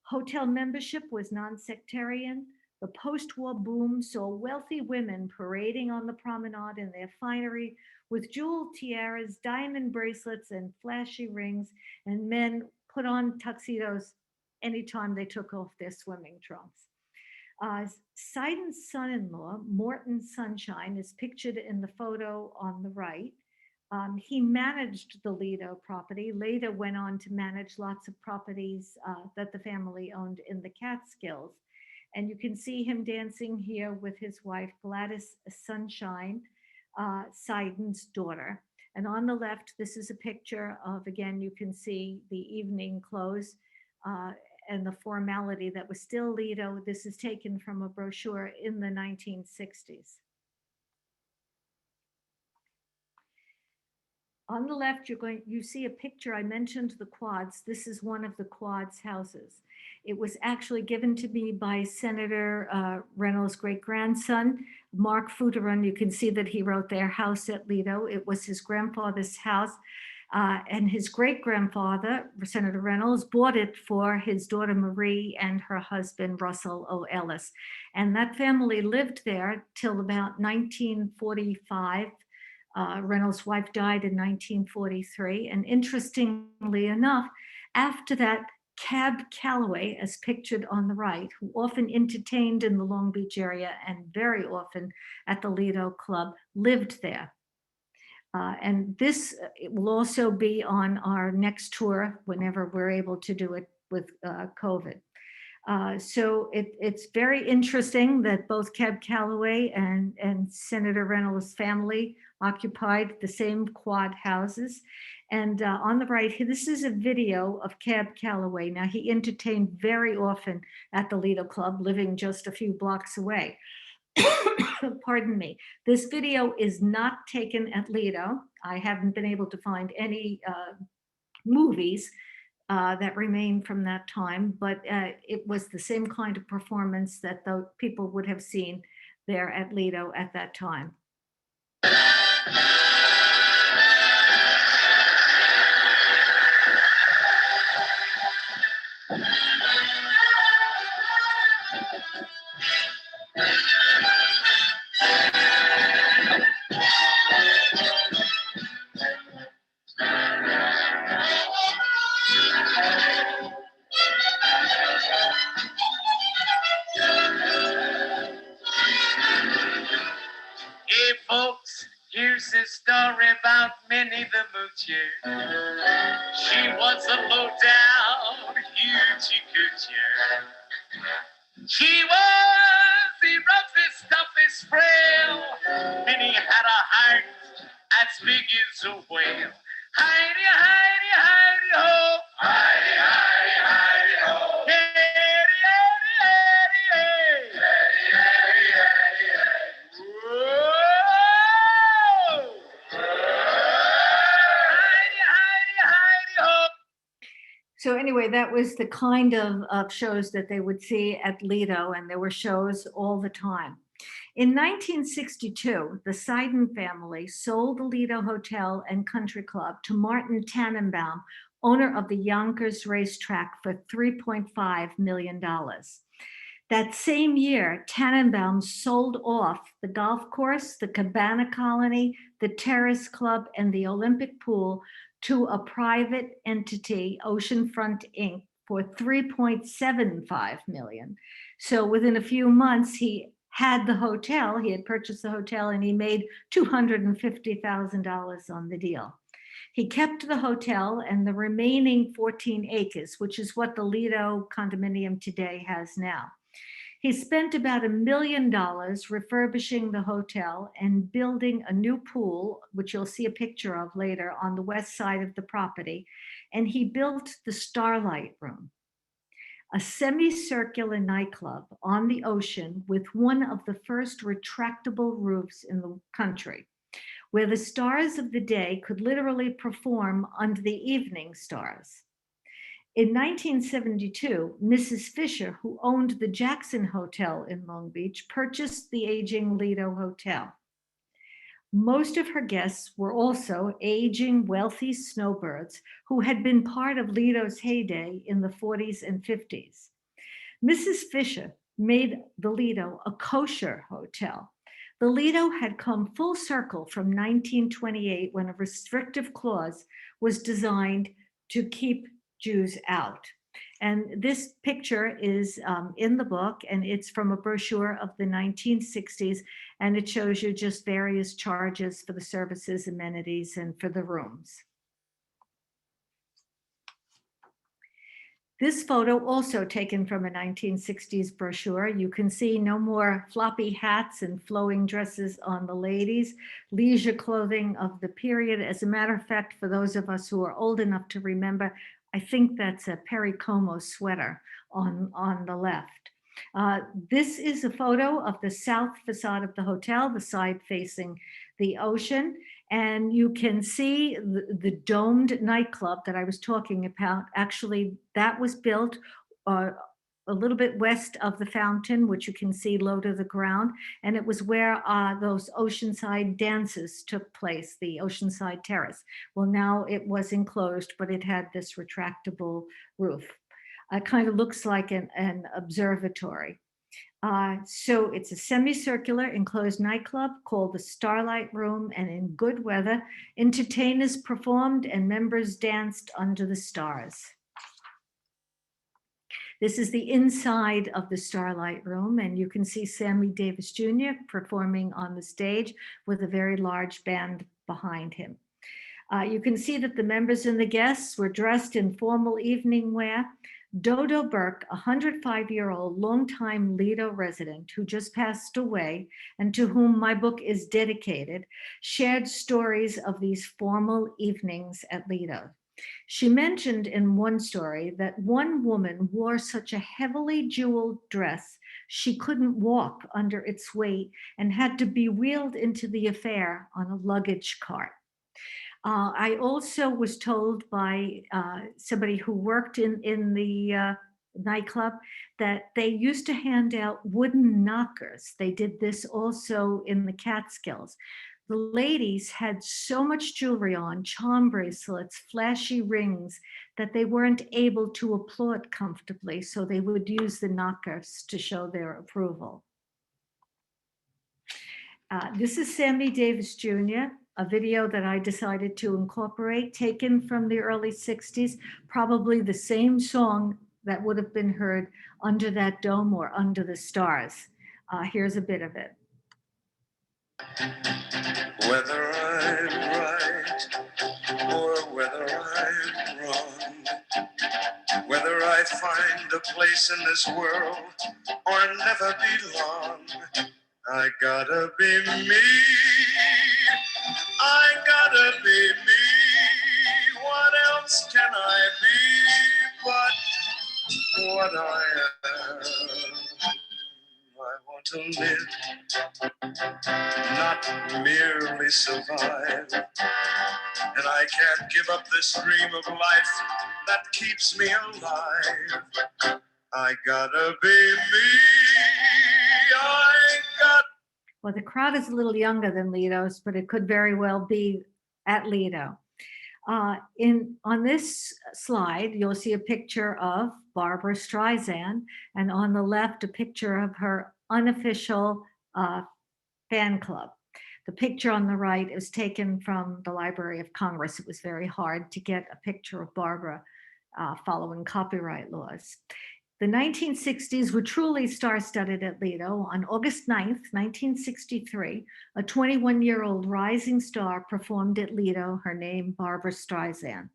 Hotel membership was non-sectarian. The post-war boom saw wealthy women parading on the promenade in their finery with jeweled tiaras, diamond bracelets, and flashy rings, and men put on tuxedos anytime they took off their swimming trunks. Seiden's son-in-law, Morton Sunshine, is pictured in the photo on the right. He managed the Lido property, later went on to manage lots of properties that the family owned in the Catskills. And you can see him dancing here with his wife, Gladys Sunshine, Seiden's daughter. And on the left, this is a picture of, again, you can see the evening clothes and the formality that was still Lido. This is taken from a brochure in the 1960s. On the left, you see a picture. I mentioned the quads. This is one of the quads houses. It was actually given to me by Senator Reynolds' great-grandson, Mark Futeron. You can see that he wrote their house at Lido. It was his grandfather's house. And his great-grandfather, Senator Reynolds, bought it for his daughter Marie and her husband, Russell O. Ellis. And that family lived there till about 1945. Reynolds' wife died in 1943. And interestingly enough, after that, Cab Calloway, as pictured on the right, who often entertained in the Long Beach area and very often at the Lido Club, lived there. And this will also be on our next tour whenever we're able to do it with COVID. So it's very interesting that both Cab Calloway and Senator Reynolds' family occupied the same quad houses. And on the right here, this is a video of Cab Calloway. Now, he entertained very often at the Lido Club, living just a few blocks away. Pardon me. This video is not taken at Lido. I haven't been able to find any movies that remain from that time, but it was the same kind of performance that the people would have seen there at Lido at that time. Hey folks, here's a story about Minnie the Moocher. She was a low-down, hoochie-coocher. She was the roughest, toughest frail. Minnie had a heart as big as a whale. Heidi, Heidi, Heidi, ho! Heidi, Heidi, Heidi, ho! Heidi, Heidi, Heidi, hey! Heidi, Heidi, Heidi, hey! Whoa! Heidi, Heidi, Heidi, ho! So anyway, that was the kind of shows that they would see at Lido, and there were shows all the time. In 1962, the Seiden family sold the Lido Hotel and Country Club to Martin Tannenbaum, owner of the Yonkers racetrack, for $3.5 million. That same year, Tannenbaum sold off the golf course, the Cabana Colony, the Terrace Club, and the Olympic Pool to a private entity, Oceanfront Inc., for $3.75 million. So within a few months, he had the hotel, he had purchased the hotel, and he made $250,000 on the deal. He kept the hotel and the remaining 14 acres, which is what the Lido condominium today has now. He spent about $1 million refurbishing the hotel and building a new pool, which you'll see a picture of later, on the west side of the property. And he built the Starlight Room, a semicircular nightclub on the ocean with one of the first retractable roofs in the country, where the stars of the day could literally perform under the evening stars. In 1972, Mrs. Fisher, who owned the Jackson Hotel in Long Beach, purchased the aging Lido Hotel. Most of her guests were also aging, wealthy snowbirds who had been part of Lido's heyday in the 40s and 50s. Mrs. Fisher made the Lido a kosher hotel. The Lido had come full circle from 1928, when a restrictive clause was designed to keep Jews out. And this picture is in the book, and it's from a brochure of the 1960s, and it shows you just various charges for the services, amenities, and for the rooms. This photo, also taken from a 1960s brochure. You can see no more floppy hats and flowing dresses on the ladies, leisure clothing of the period. As a matter of fact, for those of us who are old enough to remember, I think that's a Perry Como sweater on the left. This is a photo of the south facade of the hotel, the side facing the ocean. And you can see the domed nightclub that I was talking about. Actually, that was built a little bit west of the fountain, which you can see low to the ground. And it was where those Oceanside dances took place, the Oceanside Terrace. Well, now it was enclosed, but it had this retractable roof. It kind of looks like an observatory. So it's a semicircular enclosed nightclub called the Starlight Room, and in good weather, entertainers performed and members danced under the stars. This is the inside of the Starlight Room, and you can see Sammy Davis Jr. performing on the stage with a very large band behind him. You can see that the members and the guests were dressed in formal evening wear. Dodo Burke, a 105-year-old longtime Lido resident who just passed away and to whom my book is dedicated, shared stories of these formal evenings at Lido. She mentioned in one story that one woman wore such a heavily jeweled dress she couldn't walk under its weight and had to be wheeled into the affair on a luggage cart. I also was told by somebody who worked in the nightclub that they used to hand out wooden knockers. They did this also in the Catskills. The ladies had so much jewelry on, charm bracelets, flashy rings, that they weren't able to applaud comfortably, so they would use the knockers to show their approval. This is Sammy Davis Jr., a video that I decided to incorporate, taken from the early 60s, probably the same song that would have been heard under that dome or under the stars. Here's a bit of it. Whether I'm right or whether I'm wrong, whether I find a place in this world or never belong, I gotta be me. I gotta be me. What else can I be but what I am? I want to live, not merely survive. And I can't give up this dream of life that keeps me alive. I gotta be me. I got. Well, the crowd is a little younger than Lido's, but it could very well be at Lido. On this slide, you'll see a picture of Barbra Streisand, and on the left, a picture of her unofficial fan club. The picture on the right is taken from the Library of Congress. It was very hard to get a picture of Barbra following copyright laws. The 1960s were truly star-studded at Lido. On August 9th, 1963, a 21-year-old rising star performed at Lido, her name Barbra Streisand.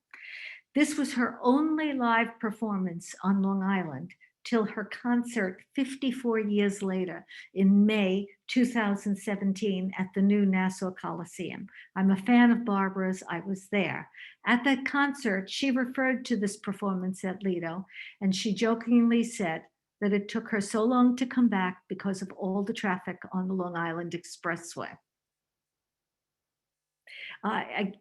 This was her only live performance on Long Island till her concert 54 years later in May 2017 at the new Nassau Coliseum. I'm a fan of Barbara's. I was there. At that concert, she referred to this performance at Lido, and she jokingly said that it took her so long to come back because of all the traffic on the Long Island Expressway.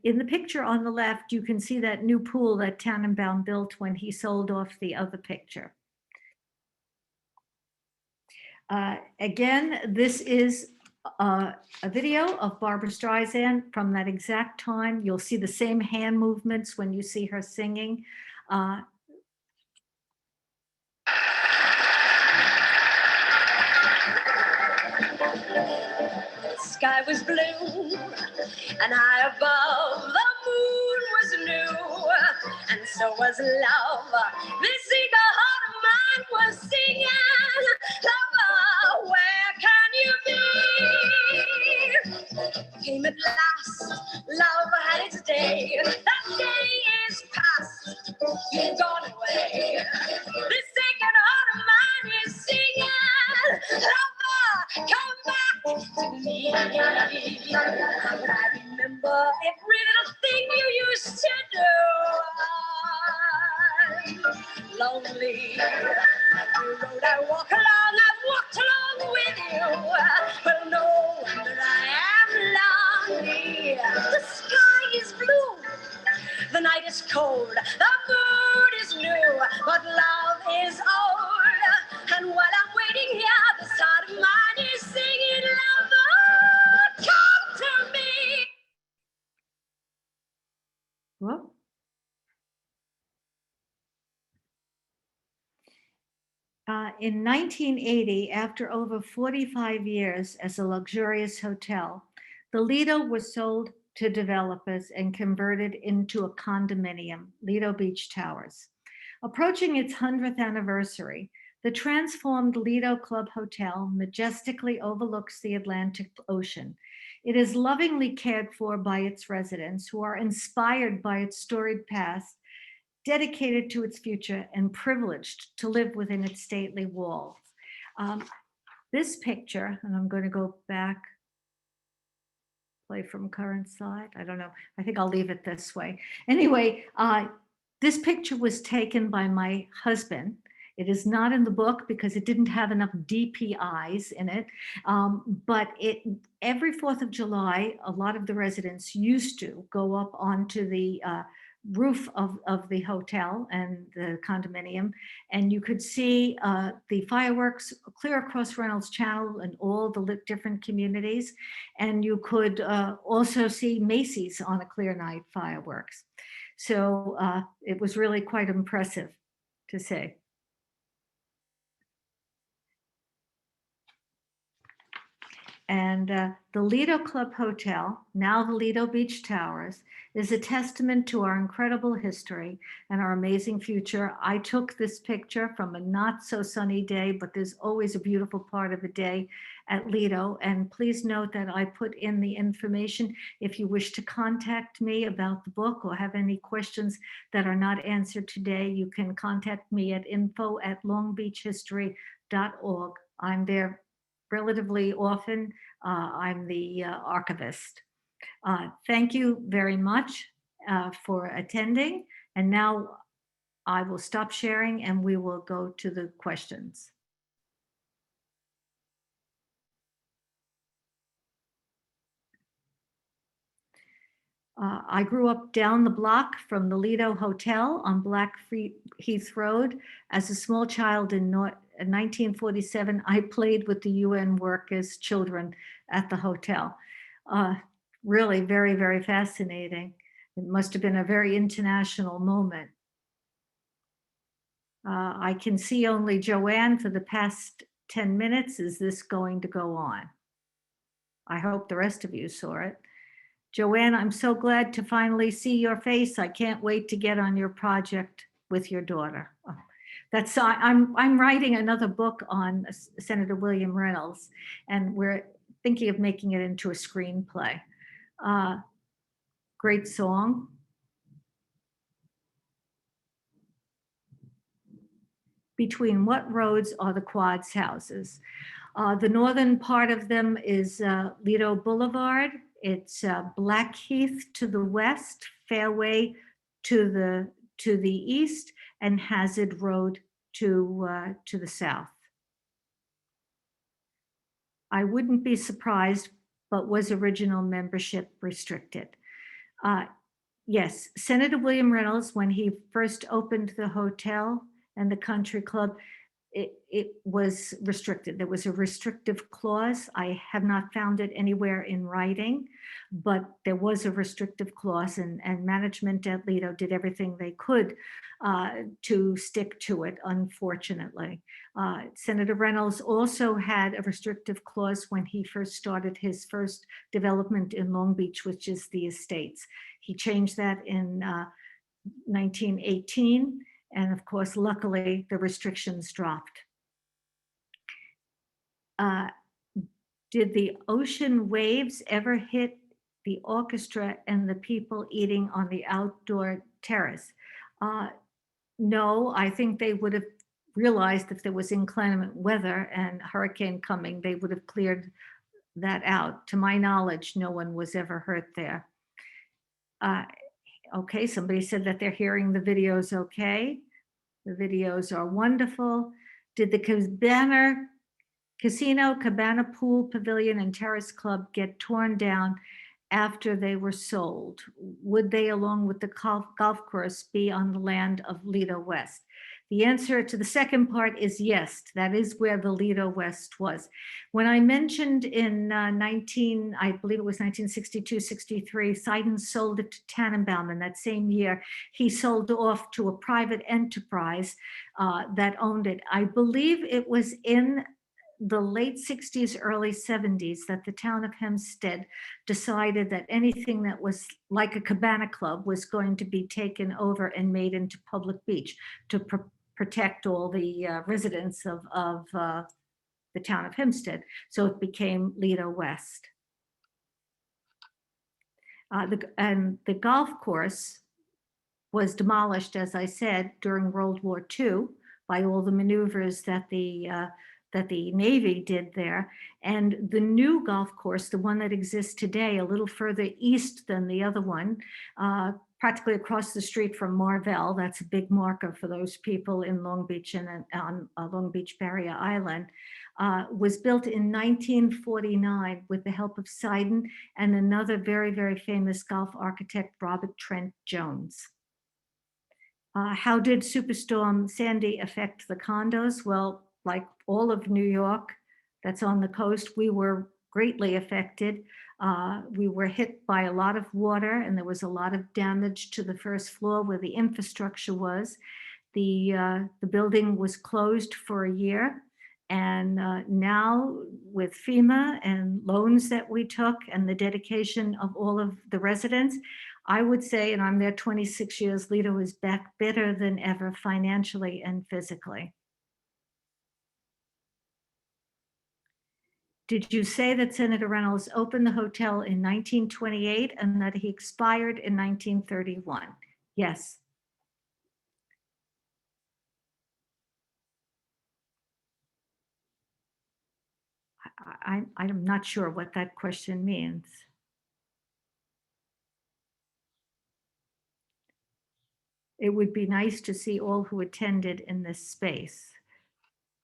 In the picture on the left, you can see that new pool that Tannenbaum built when he sold off the other picture. Again, this is a video of Barbra Streisand from that exact time. You'll see the same hand movements when you see her singing. The sky was blue, and high above the moon was new, and so was love. This eager heart of mine was singing, lover, where can you be? Came at last, love had its day. That day is past, you've gone away. This aching heart of mine is singing, lover, come back to me. But I remember every little thing you used to do. I'm lonely. Every road I walk along, I've walked along with you. Well, no wonder I am lonely. The sky is blue, the night is cold, the mood is new, but love is old. And while I'm waiting here, the heart of mine is singing, lover, come to me. Whoa. In 1980, after over 45 years as a luxurious hotel, the Lido was sold to developers and converted into a condominium, Lido Beach Towers. Approaching its 100th anniversary, the transformed Lido Club Hotel majestically overlooks the Atlantic Ocean. It is lovingly cared for by its residents who are inspired by its storied past, dedicated to its future, and privileged to live within its stately walls. This picture, and I'm going to go back, play from current slide. I don't know. I think I'll leave it this way. Anyway, this picture was taken by my husband. It is not in the book because it didn't have enough DPIs in it. But every 4th of July, a lot of the residents used to go up onto the roof of the hotel and the condominium, and you could see the fireworks clear across Reynolds Channel and all the different communities. And you could also see Macy's on a clear night fireworks. So it was really quite impressive to see. And the Lido Club Hotel, now the Lido Beach Towers, is a testament to our incredible history and our amazing future. I took this picture from a not so sunny day, but there's always a beautiful part of a day at Lido. And please note that I put in the information if you wish to contact me about the book or have any questions that are not answered today. You can contact me at info@longbeachhistory.org. I'm there relatively often. I'm the archivist. Thank you very much for attending. And now I will stop sharing and we will go to the questions. I grew up down the block from the Lido Hotel on Blackheath Road. As a small child in 1947, I played with the UN workers' children at the hotel. Really very, very fascinating. It must have been a very international moment. I can see only Joanne for the past 10 minutes. Is this going to go on? I hope the rest of you saw it. Joanne, I'm so glad to finally see your face. I can't wait to get on your project with your daughter. I'm writing another book on Senator William Reynolds, and we're thinking of making it into a screenplay. Great song. Between what roads are the Quads houses? The northern part of them is Lido Boulevard. It's Blackheath to the west, Fairway to the east, and Hazard Road to the south. I wouldn't be surprised, but was original membership restricted? Yes, Senator William Reynolds, when he first opened the hotel and the country club, it was restricted. There was a restrictive clause. I have not found it anywhere in writing, but there was a restrictive clause, and management at Lido did everything they could to stick to it, unfortunately. Senator Reynolds also had a restrictive clause when he first started his first development in Long Beach, which is the estates. He changed that in 1918. And of course, luckily, the restrictions dropped. Did the ocean waves ever hit the orchestra and the people eating on the outdoor terrace? No, I think they would have realized if there was inclement weather and hurricane coming, they would have cleared that out. To my knowledge, no one was ever hurt there. Okay, somebody said that they're hearing the videos okay. The videos are wonderful. Did the Casino, Cabana Pool, Pavilion, and Terrace Club get torn down after they were sold? Would they, along with the golf course, be on the land of Lido West? The answer to the second part is yes. That is where the Lido West was. When I mentioned in I believe it was 1962-63, Seiden sold it to Tannenbaum, and that same year he sold off to a private enterprise that owned it. I believe it was in the late 60s, early 70s that the town of Hempstead decided that anything that was like a cabana club was going to be taken over and made into public beach to protect all the residents of the town of Hempstead. So it became Lido West. And the golf course was demolished, as I said, during World War II by all the maneuvers that the Navy did there. And the new golf course, the one that exists today, a little further east than the other one, practically across the street from Marvell, that's a big marker for those people in Long Beach and on Long Beach Barrier Island, was built in 1949 with the help of Sidon and another very, very famous golf architect, Robert Trent Jones. How did Superstorm Sandy affect the condos? Well, like all of New York that's on the coast, we were greatly affected. We were hit by a lot of water and there was a lot of damage to the first floor where the infrastructure was. The building was closed for a year. And now with FEMA and loans that we took and the dedication of all of the residents, I would say, and I'm there 26 years, Lido is back better than ever financially and physically. Did you say that Senator Reynolds opened the hotel in 1928 and that he expired in 1931? Yes. I'm not sure what that question means. It would be nice to see all who attended in this space.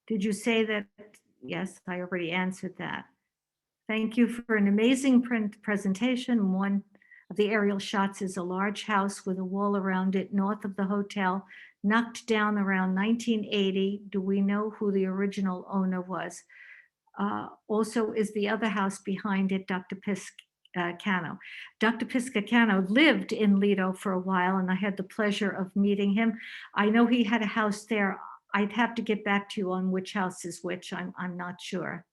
Did you say that? Yes, I already answered that. Thank you for an amazing presentation. One of the aerial shots is a large house with a wall around it north of the hotel, knocked down around 1980. Do we know who the original owner was? Also, is the other house behind it Dr. Piscicano? Dr. Piscicano lived in Lido for a while, and I had the pleasure of meeting him. I know he had a house there. I'd have to get back to you on which house is which. I'm not sure.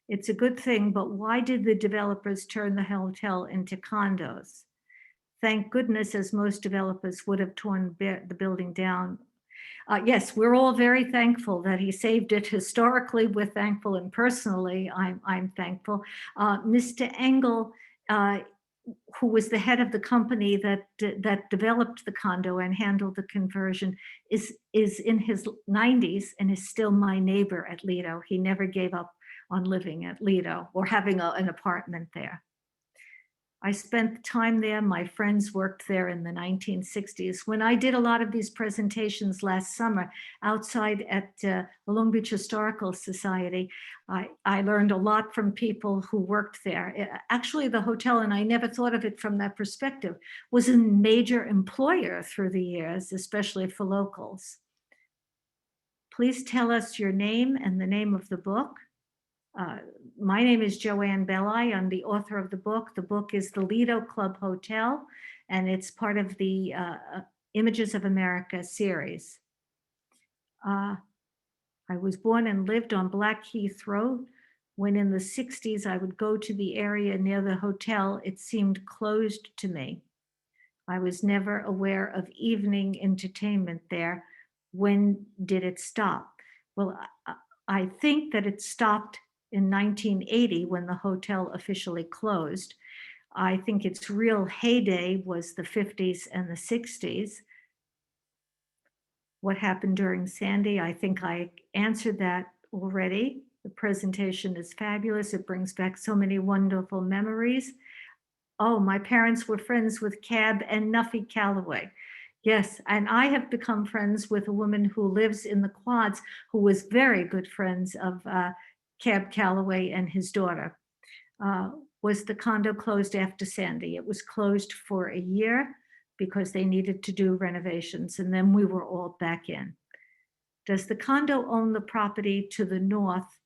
It's a good thing, but why did the developers turn the hotel into condos? Thank goodness, as most developers would have torn the building down. Yes, we're all very thankful that he saved it. Historically, we're thankful, and personally, I'm thankful. Mr. Engel, who was the head of the company that developed the condo and handled the conversion, is in his 90s and is still my neighbor at Lido. He never gave up on living at Lido or having an apartment there. I spent time there. My friends worked there in the 1960s. When I did a lot of these presentations last summer outside at the Long Beach Historical Society, I learned a lot from people who worked there. Actually, the hotel, and I never thought of it from that perspective, was a major employer through the years, especially for locals. Please tell us your name and the name of the book. My name is Joanne Bellai. I'm the author of the book. The book is the Lido Club Hotel, and it's part of the Images of America series. I was born and lived on Blackheath Road. When in the 60s, I would go to the area near the hotel. It seemed closed to me. I was never aware of evening entertainment there. When did it stop? Well, I think that it stopped in 1980 when the hotel officially closed. I think its real heyday was the 50s and the 60s. What happened during Sandy? I think I answered that already. The presentation is fabulous. It brings back so many wonderful memories. Oh, my parents were friends with Cab and Nuffy Calloway. Yes, and I have become friends with a woman who lives in the Quads who was very good friends of Cab Calloway and his daughter. Was the condo closed after Sandy? It was closed for a year because they needed to do renovations, and then we were all back in. Does the condo own the property to the north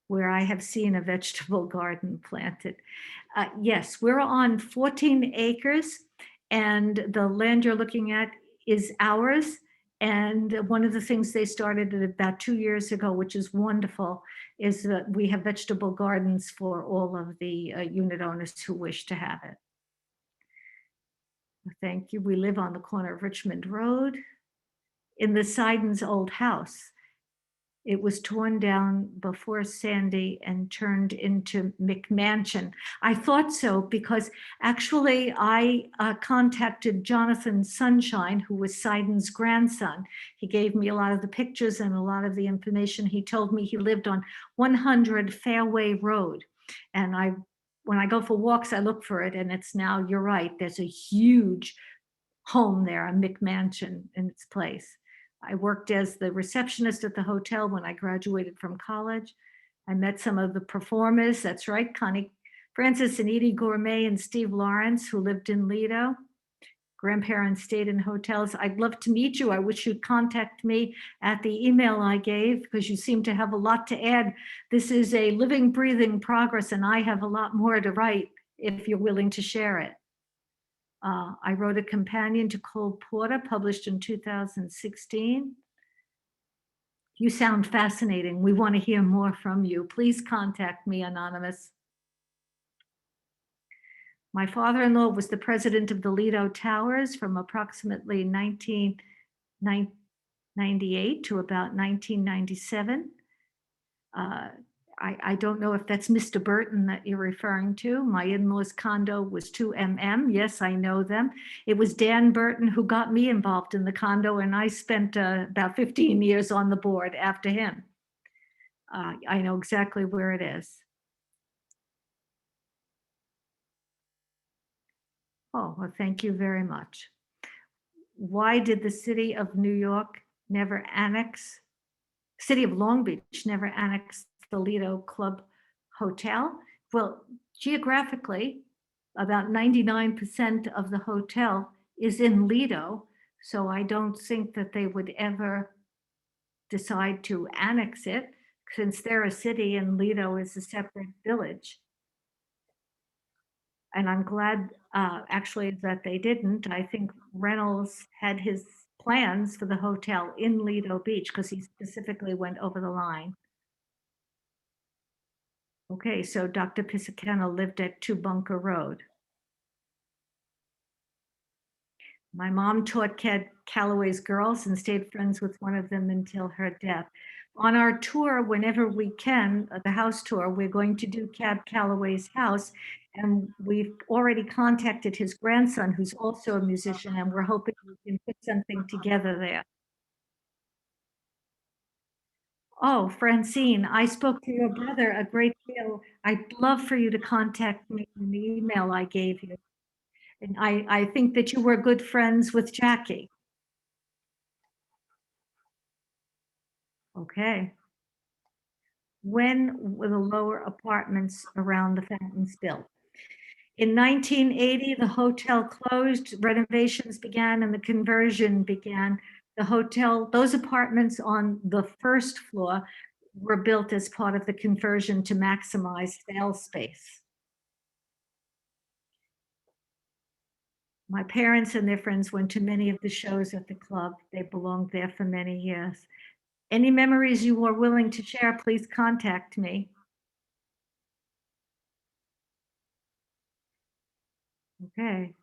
where I have seen a vegetable garden planted? Yes, we're on 14 acres and the land you're looking at is ours. And one of the things they started about 2 years ago, which is wonderful, is that we have vegetable gardens for all of the unit owners who wish to have it. Thank you. We live on the corner of Richmond Road in the Sidon's old house. It was torn down before Sandy and turned into McMansion. I thought so because actually I contacted Jonathan Sunshine, who was Sidon's grandson. He gave me a lot of the pictures and a lot of the information. He told me he lived on 100 Fairway Road. And when I go for walks, I look for it, and it's now, you're right, there's a huge home there, a McMansion in its place. I worked as the receptionist at the hotel when I graduated from college. I met some of the performers, that's right, Connie Francis and Edie Gourmet and Steve Lawrence, who lived in Lido. Grandparents stayed in hotels. I'd love to meet you. I wish you'd contact me at the email I gave, because you seem to have a lot to add. This is a living, breathing progress, and I have a lot more to write if you're willing to share it. I wrote a companion to Cole Porter, published in 2016. You sound fascinating. We want to hear more from you. Please contact me, anonymous. My father-in-law was the president of the Lido Towers from approximately 1998 to about 1997. I don't know if that's Mr. Burton that you're referring to. My in-law's condo was 2MM. Yes, I know them. It was Dan Burton who got me involved in the condo, and I spent about 15 years on the board after him. I know exactly where it is. Oh, well, thank you very much. Why did the city of New York never annex, city of Long Beach never annex the Lido Club Hotel? Well, geographically, about 99% of the hotel is in Lido, so I don't think that they would ever decide to annex it, since they're a city and Lido is a separate village. And I'm glad actually that they didn't. I think Reynolds had his plans for the hotel in Lido Beach because he specifically went over the line. Okay, so Dr. Pisacano lived at 2 Bunker Road. My mom taught Cad Calloway's girls and stayed friends with one of them until her death. On our tour, whenever we can, the house tour, we're going to do Cad Calloway's house, and we've already contacted his grandson, who's also a musician, and we're hoping we can put something together there. Oh, Francine, I spoke to your brother a great deal. I'd love for you to contact me in the email I gave you. And I think that you were good friends with Jackie. Okay. When were the lower apartments around the fountains built? In 1980, the hotel closed, renovations began, and the conversion began. The hotel, those apartments on the first floor were built as part of the conversion to maximize sales space. My parents and their friends went to many of the shows at the club. They belonged there for many years. Any memories you are willing to share, please contact me. Okay.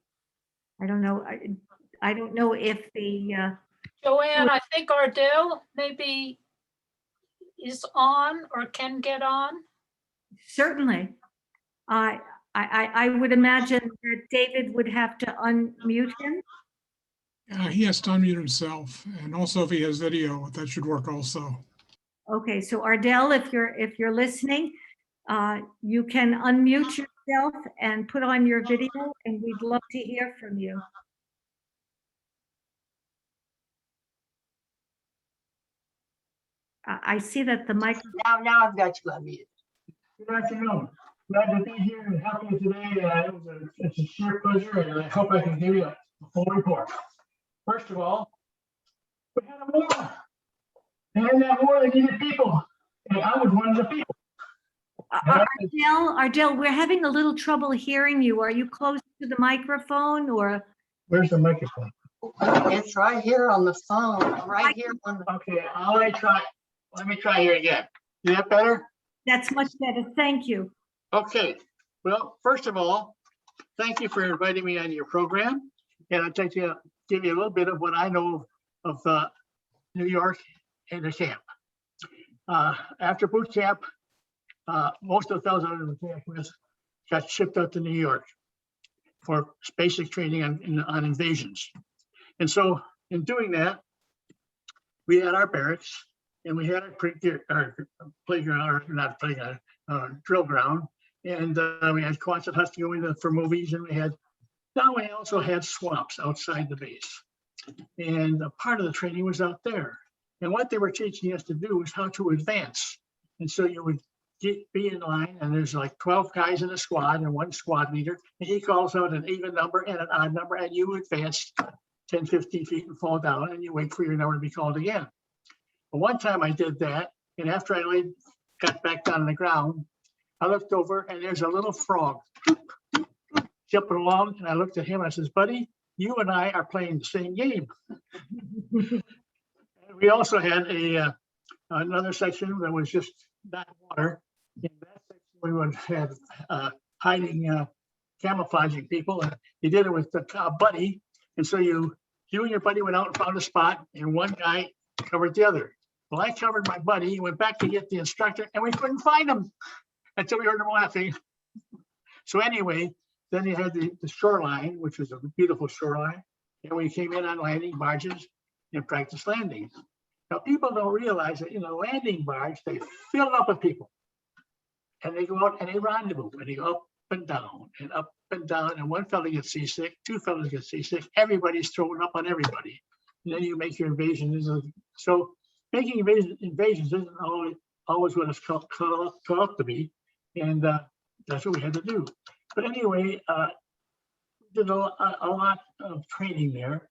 I don't know. I don't know if the Joanne, I think Ardell maybe is on or can get on. certainly. I would imagine that David would have to unmute him. He has to unmute himself, and also if he has video, that should work also. Okay, so Ardell, if you're listening, you can unmute yourself and put on your video, and we'd love to hear from you. I see that the mic. Now I've got you unmuted. Good afternoon. Glad to be here and help you today. It's a sheer pleasure, and I hope I can give you a full report. First of all, we had a war. And that war, they needed people. And I was one of the people. Ardell, we're having a little trouble hearing you. Are you close to the microphone or? Where's the microphone? It's right here on the phone, right here on the. Okay, let me try here again. Is that better? That's much better. Thank you. Okay. Well, first of all, thank you for inviting me on your program. And I'll give you a little bit of what I know of New York and the camp. After boot camp, most of the fellows I was in camp with got shipped out to New York for basic training on invasions. And so in doing that, we had our barracks and we had our playground, or not playground, drill ground. And we had quonset huts to go into for movies, and we also had swamps outside the base. And a part of the training was out there. And what they were teaching us to do was how to advance. And so you would be in line, and there's like 12 guys in a squad and one squad leader, and he calls out an even number and an odd number, and you advance 10, 15 feet and fall down, and you wait for your number to be called again. But one time I did that, and after I got back down on the ground, I looked over, and there's a little frog jumping along, and I looked at him, and I says, buddy, you and I are playing the same game. We also had another section that was just not water. In that section, we would have hiding, camouflaging people, and you did it with the buddy. And so you and your buddy went out and found a spot, and one guy covered the other. Well, I covered my buddy. He went back to get the instructor, and we couldn't find him until we heard him laughing. So anyway, then you had the shoreline, which was a beautiful shoreline, and we came in on landing barges and practice landings. Now, people don't realize that in a landing barge, they fill it up with people, and they go out and they rendezvous, and they go up and down and up and down, and one fellow gets seasick, two fellows get seasick, everybody's throwing up on everybody. And then you make your invasions. So making invasions isn't always what it's called to be, and that's what we had to do. But anyway, we did a lot of training there.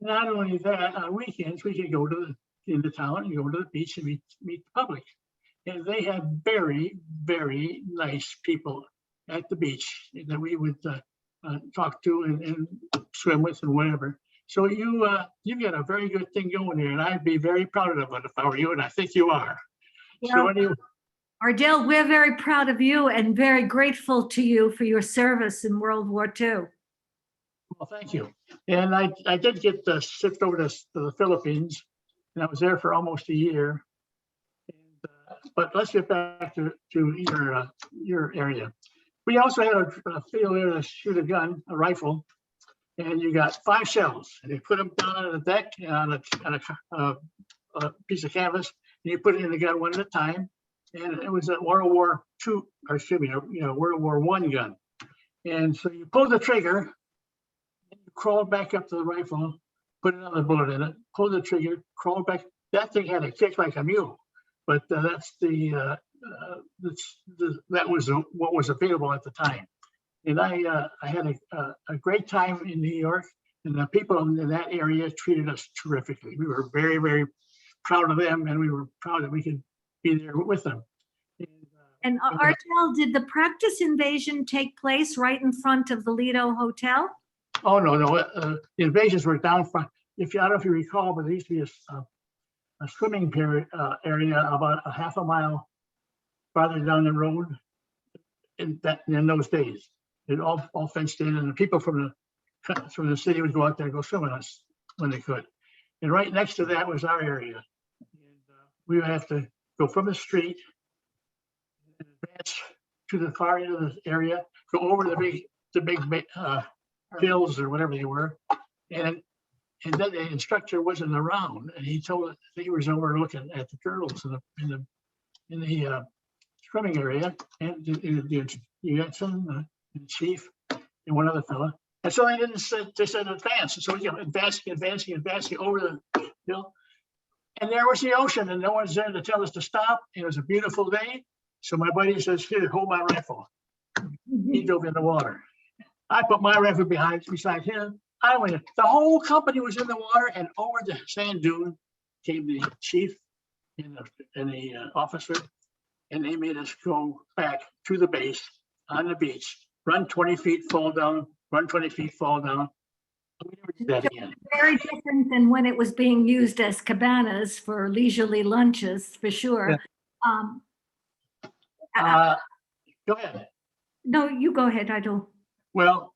Not only that, on weekends, we could go into town and go to the beach and meet the public. And they had very, very nice people at the beach that we would talk to and swim with and whatever. So you got a very good thing going there, and I'd be very proud of it if I were you, and I think you are. Yeah. So anyway, Ardell, we're very proud of you and very grateful to you for your service in World War II. well, thank you. And I did get shipped over to the Philippines, and I was there for almost a year. But let's get back to your area. We also had a field there to shoot a gun, a rifle, and you got 5 shells, and you put them down on the deck on a piece of canvas, and you put it in the gun one at a time. And it was a World War II, or excuse me, World War I gun. And so you pull the trigger, and you crawl back up to the rifle, put another bullet in it, pull the trigger, crawl back. That thing had a kick like a mule. But that was what was available at the time. And I had a great time in New York, and the people in that area treated us terrifically. We were very, very proud of them, and we were proud that we could be there with them. And Ardell, did the practice invasion take place right in front of the Lido Hotel? Oh, no. The invasions were down front. I don't know if you recall, but there used to be a swimming area about a half a mile farther down the road in those days. It all fenced in, and the people from the city would go out there and go swimming us when they could. And right next to that was our area. And we would have to go from the street and advance to the far end of the area, go over the big hills or whatever they were, and then the instructor wasn't around, and he told us he was over looking at the girls in the swimming area, and you got some the chief and one other fella, and so they said advance, and so we kept advancing over the hill, and there was the ocean, and no one's there to tell us to stop. It was a beautiful day, so my buddy says, "Here, hold my rifle." He dove in the water. I put my rifle beside him. I went. The whole company was in the water, and over the sand dune came the chief and the officer, and they made us go back to the base on the beach, run 20 feet, fall down, run 20 feet, fall down. We never did that again. Very different than when it was being used as cabanas for leisurely lunches, for sure. Yeah. Go ahead. No, you go ahead. I don't. Well,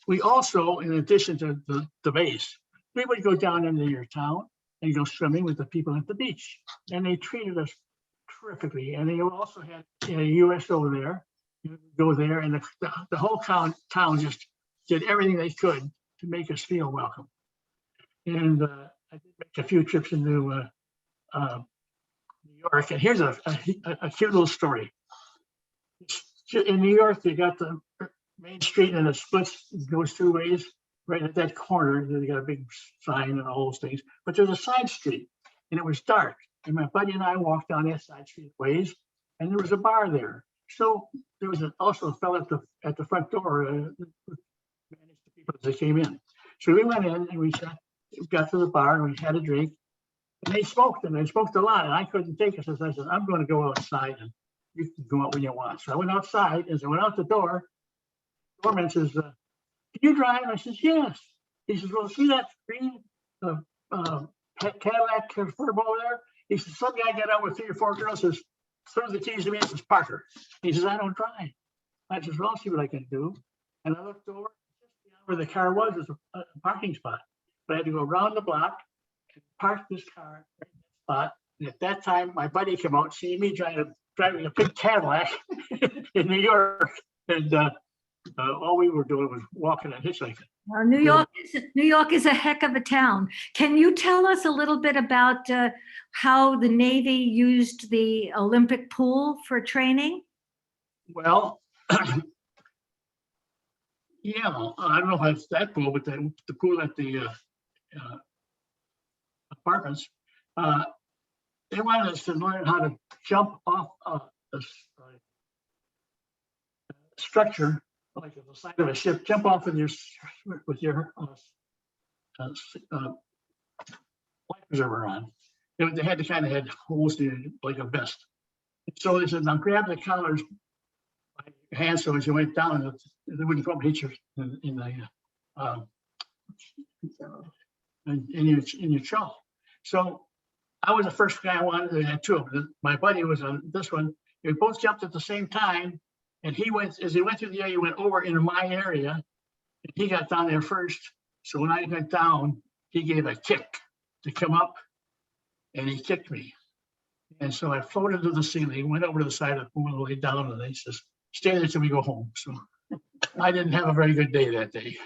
we also, in addition to the base, we would go down into your town and go swimming with the people at the beach. And they treated us terrifically. And they also had a USO there. You go there, and the whole town just did everything they could to make us feel welcome. And I did make a few trips into New York. And here's a cute little story. In New York, they got the main street and it splits, it goes two ways. Right at that corner, they got a big sign and all those things. But there's a side street, and it was dark. And my buddy and I walked down that side street ways, and there was a bar there. So there was also a fellow at the front door managed the people as they came in. So we went in and we got to the bar and we had a drink. And they smoked, and they smoked a lot, and I couldn't take it. So I said, I'm going to go outside, and you can go out when you want. So I went outside. As I went out the door, the doorman says, "Can you drive?" I says, "Yes." He says, "Well, see that green Cadillac convertible over there?" He says, "Some guy got out with 3 or 4 girls, says, throws the keys to me and says, Parker." He says, "I don't drive." I says, "Well, I'll see what I can do." And I looked over, where the car was a parking spot. But I had to go around the block, park this car in that spot. And at that time, my buddy came out, seeing me driving a big Cadillac in New York. And all we were doing was walking and hitchhiking. New York is a heck of a town. Can you tell us a little bit about how the Navy used the Olympic pool for training? Well, yeah, I don't know if it's that pool, but the pool at the apartments, they wanted us to learn how to jump off a structure, like at the side of a ship, jump off with your life preserver on. They had to kind of had holes in like a vest. So they said, "Now grab the collars by your hands," so as you went down, they wouldn't come hit you in your jaw. So I was the first guy I wanted. They had 2 of them. My buddy was on this one. We both jumped at the same time. And he went, as he went through the area, he went over into my area. And he got down there first. So when I went down, he gave a kick to come up, and he kicked me. And so I floated to the ceiling, went over to the side of the pool, and laid down, and they says, "Stay there till we go home." So I didn't have a very good day that day.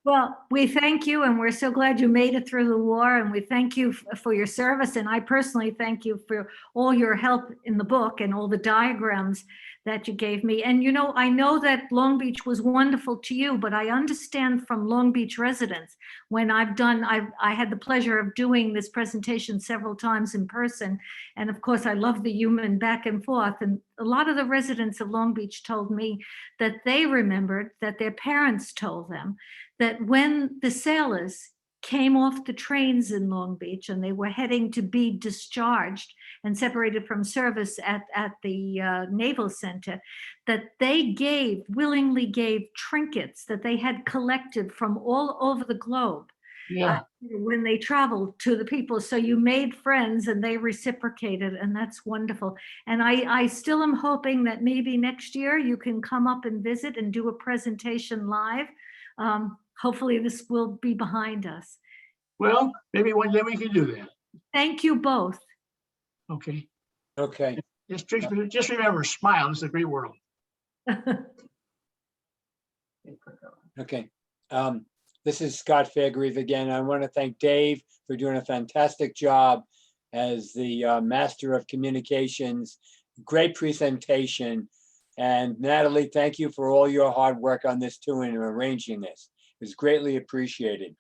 Well, we thank you, and we're so glad you made it through the war, and we thank you for your service. And I personally thank you for all your help in the book and all the diagrams that you gave me. And, you know, I know that Long Beach was wonderful to you, but I understand from Long Beach residents, when I had the pleasure of doing this presentation several times in person. And of course, I love the human back and forth. And a lot of the residents of Long Beach told me that they remembered that their parents told them that when the sailors came off the trains in Long Beach and they were heading to be discharged and separated from service at the Naval Center, that they willingly gave trinkets that they had collected from all over the globe. Yeah. When they traveled to the people. So you made friends and they reciprocated, and that's wonderful. And I still am hoping that maybe next year you can come up and visit and do a presentation live. Hopefully this will be behind us. Well, maybe one day we can do that. Thank you both. Okay. Okay. Just remember, smile. It's a great world. Okay. This is Scott Fairgrieve again. I want to thank Dave for doing a fantastic job as the Master of Communications. Great presentation. And Natalie, thank you for all your hard work on this too and arranging this. It was greatly appreciated.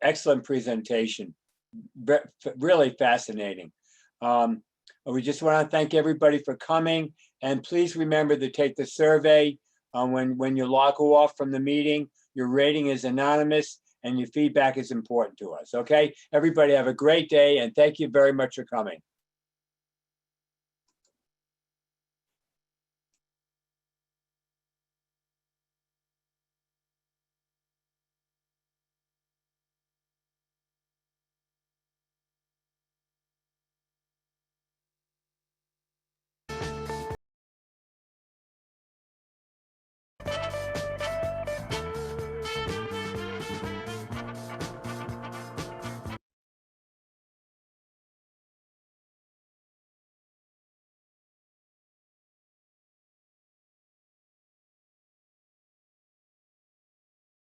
Excellent presentation. Really fascinating. We just want to thank everybody for coming. And please remember to take the survey when you log off from the meeting. Your rating is anonymous and your feedback is important to us. Okay, everybody have a great day and thank you very much for coming.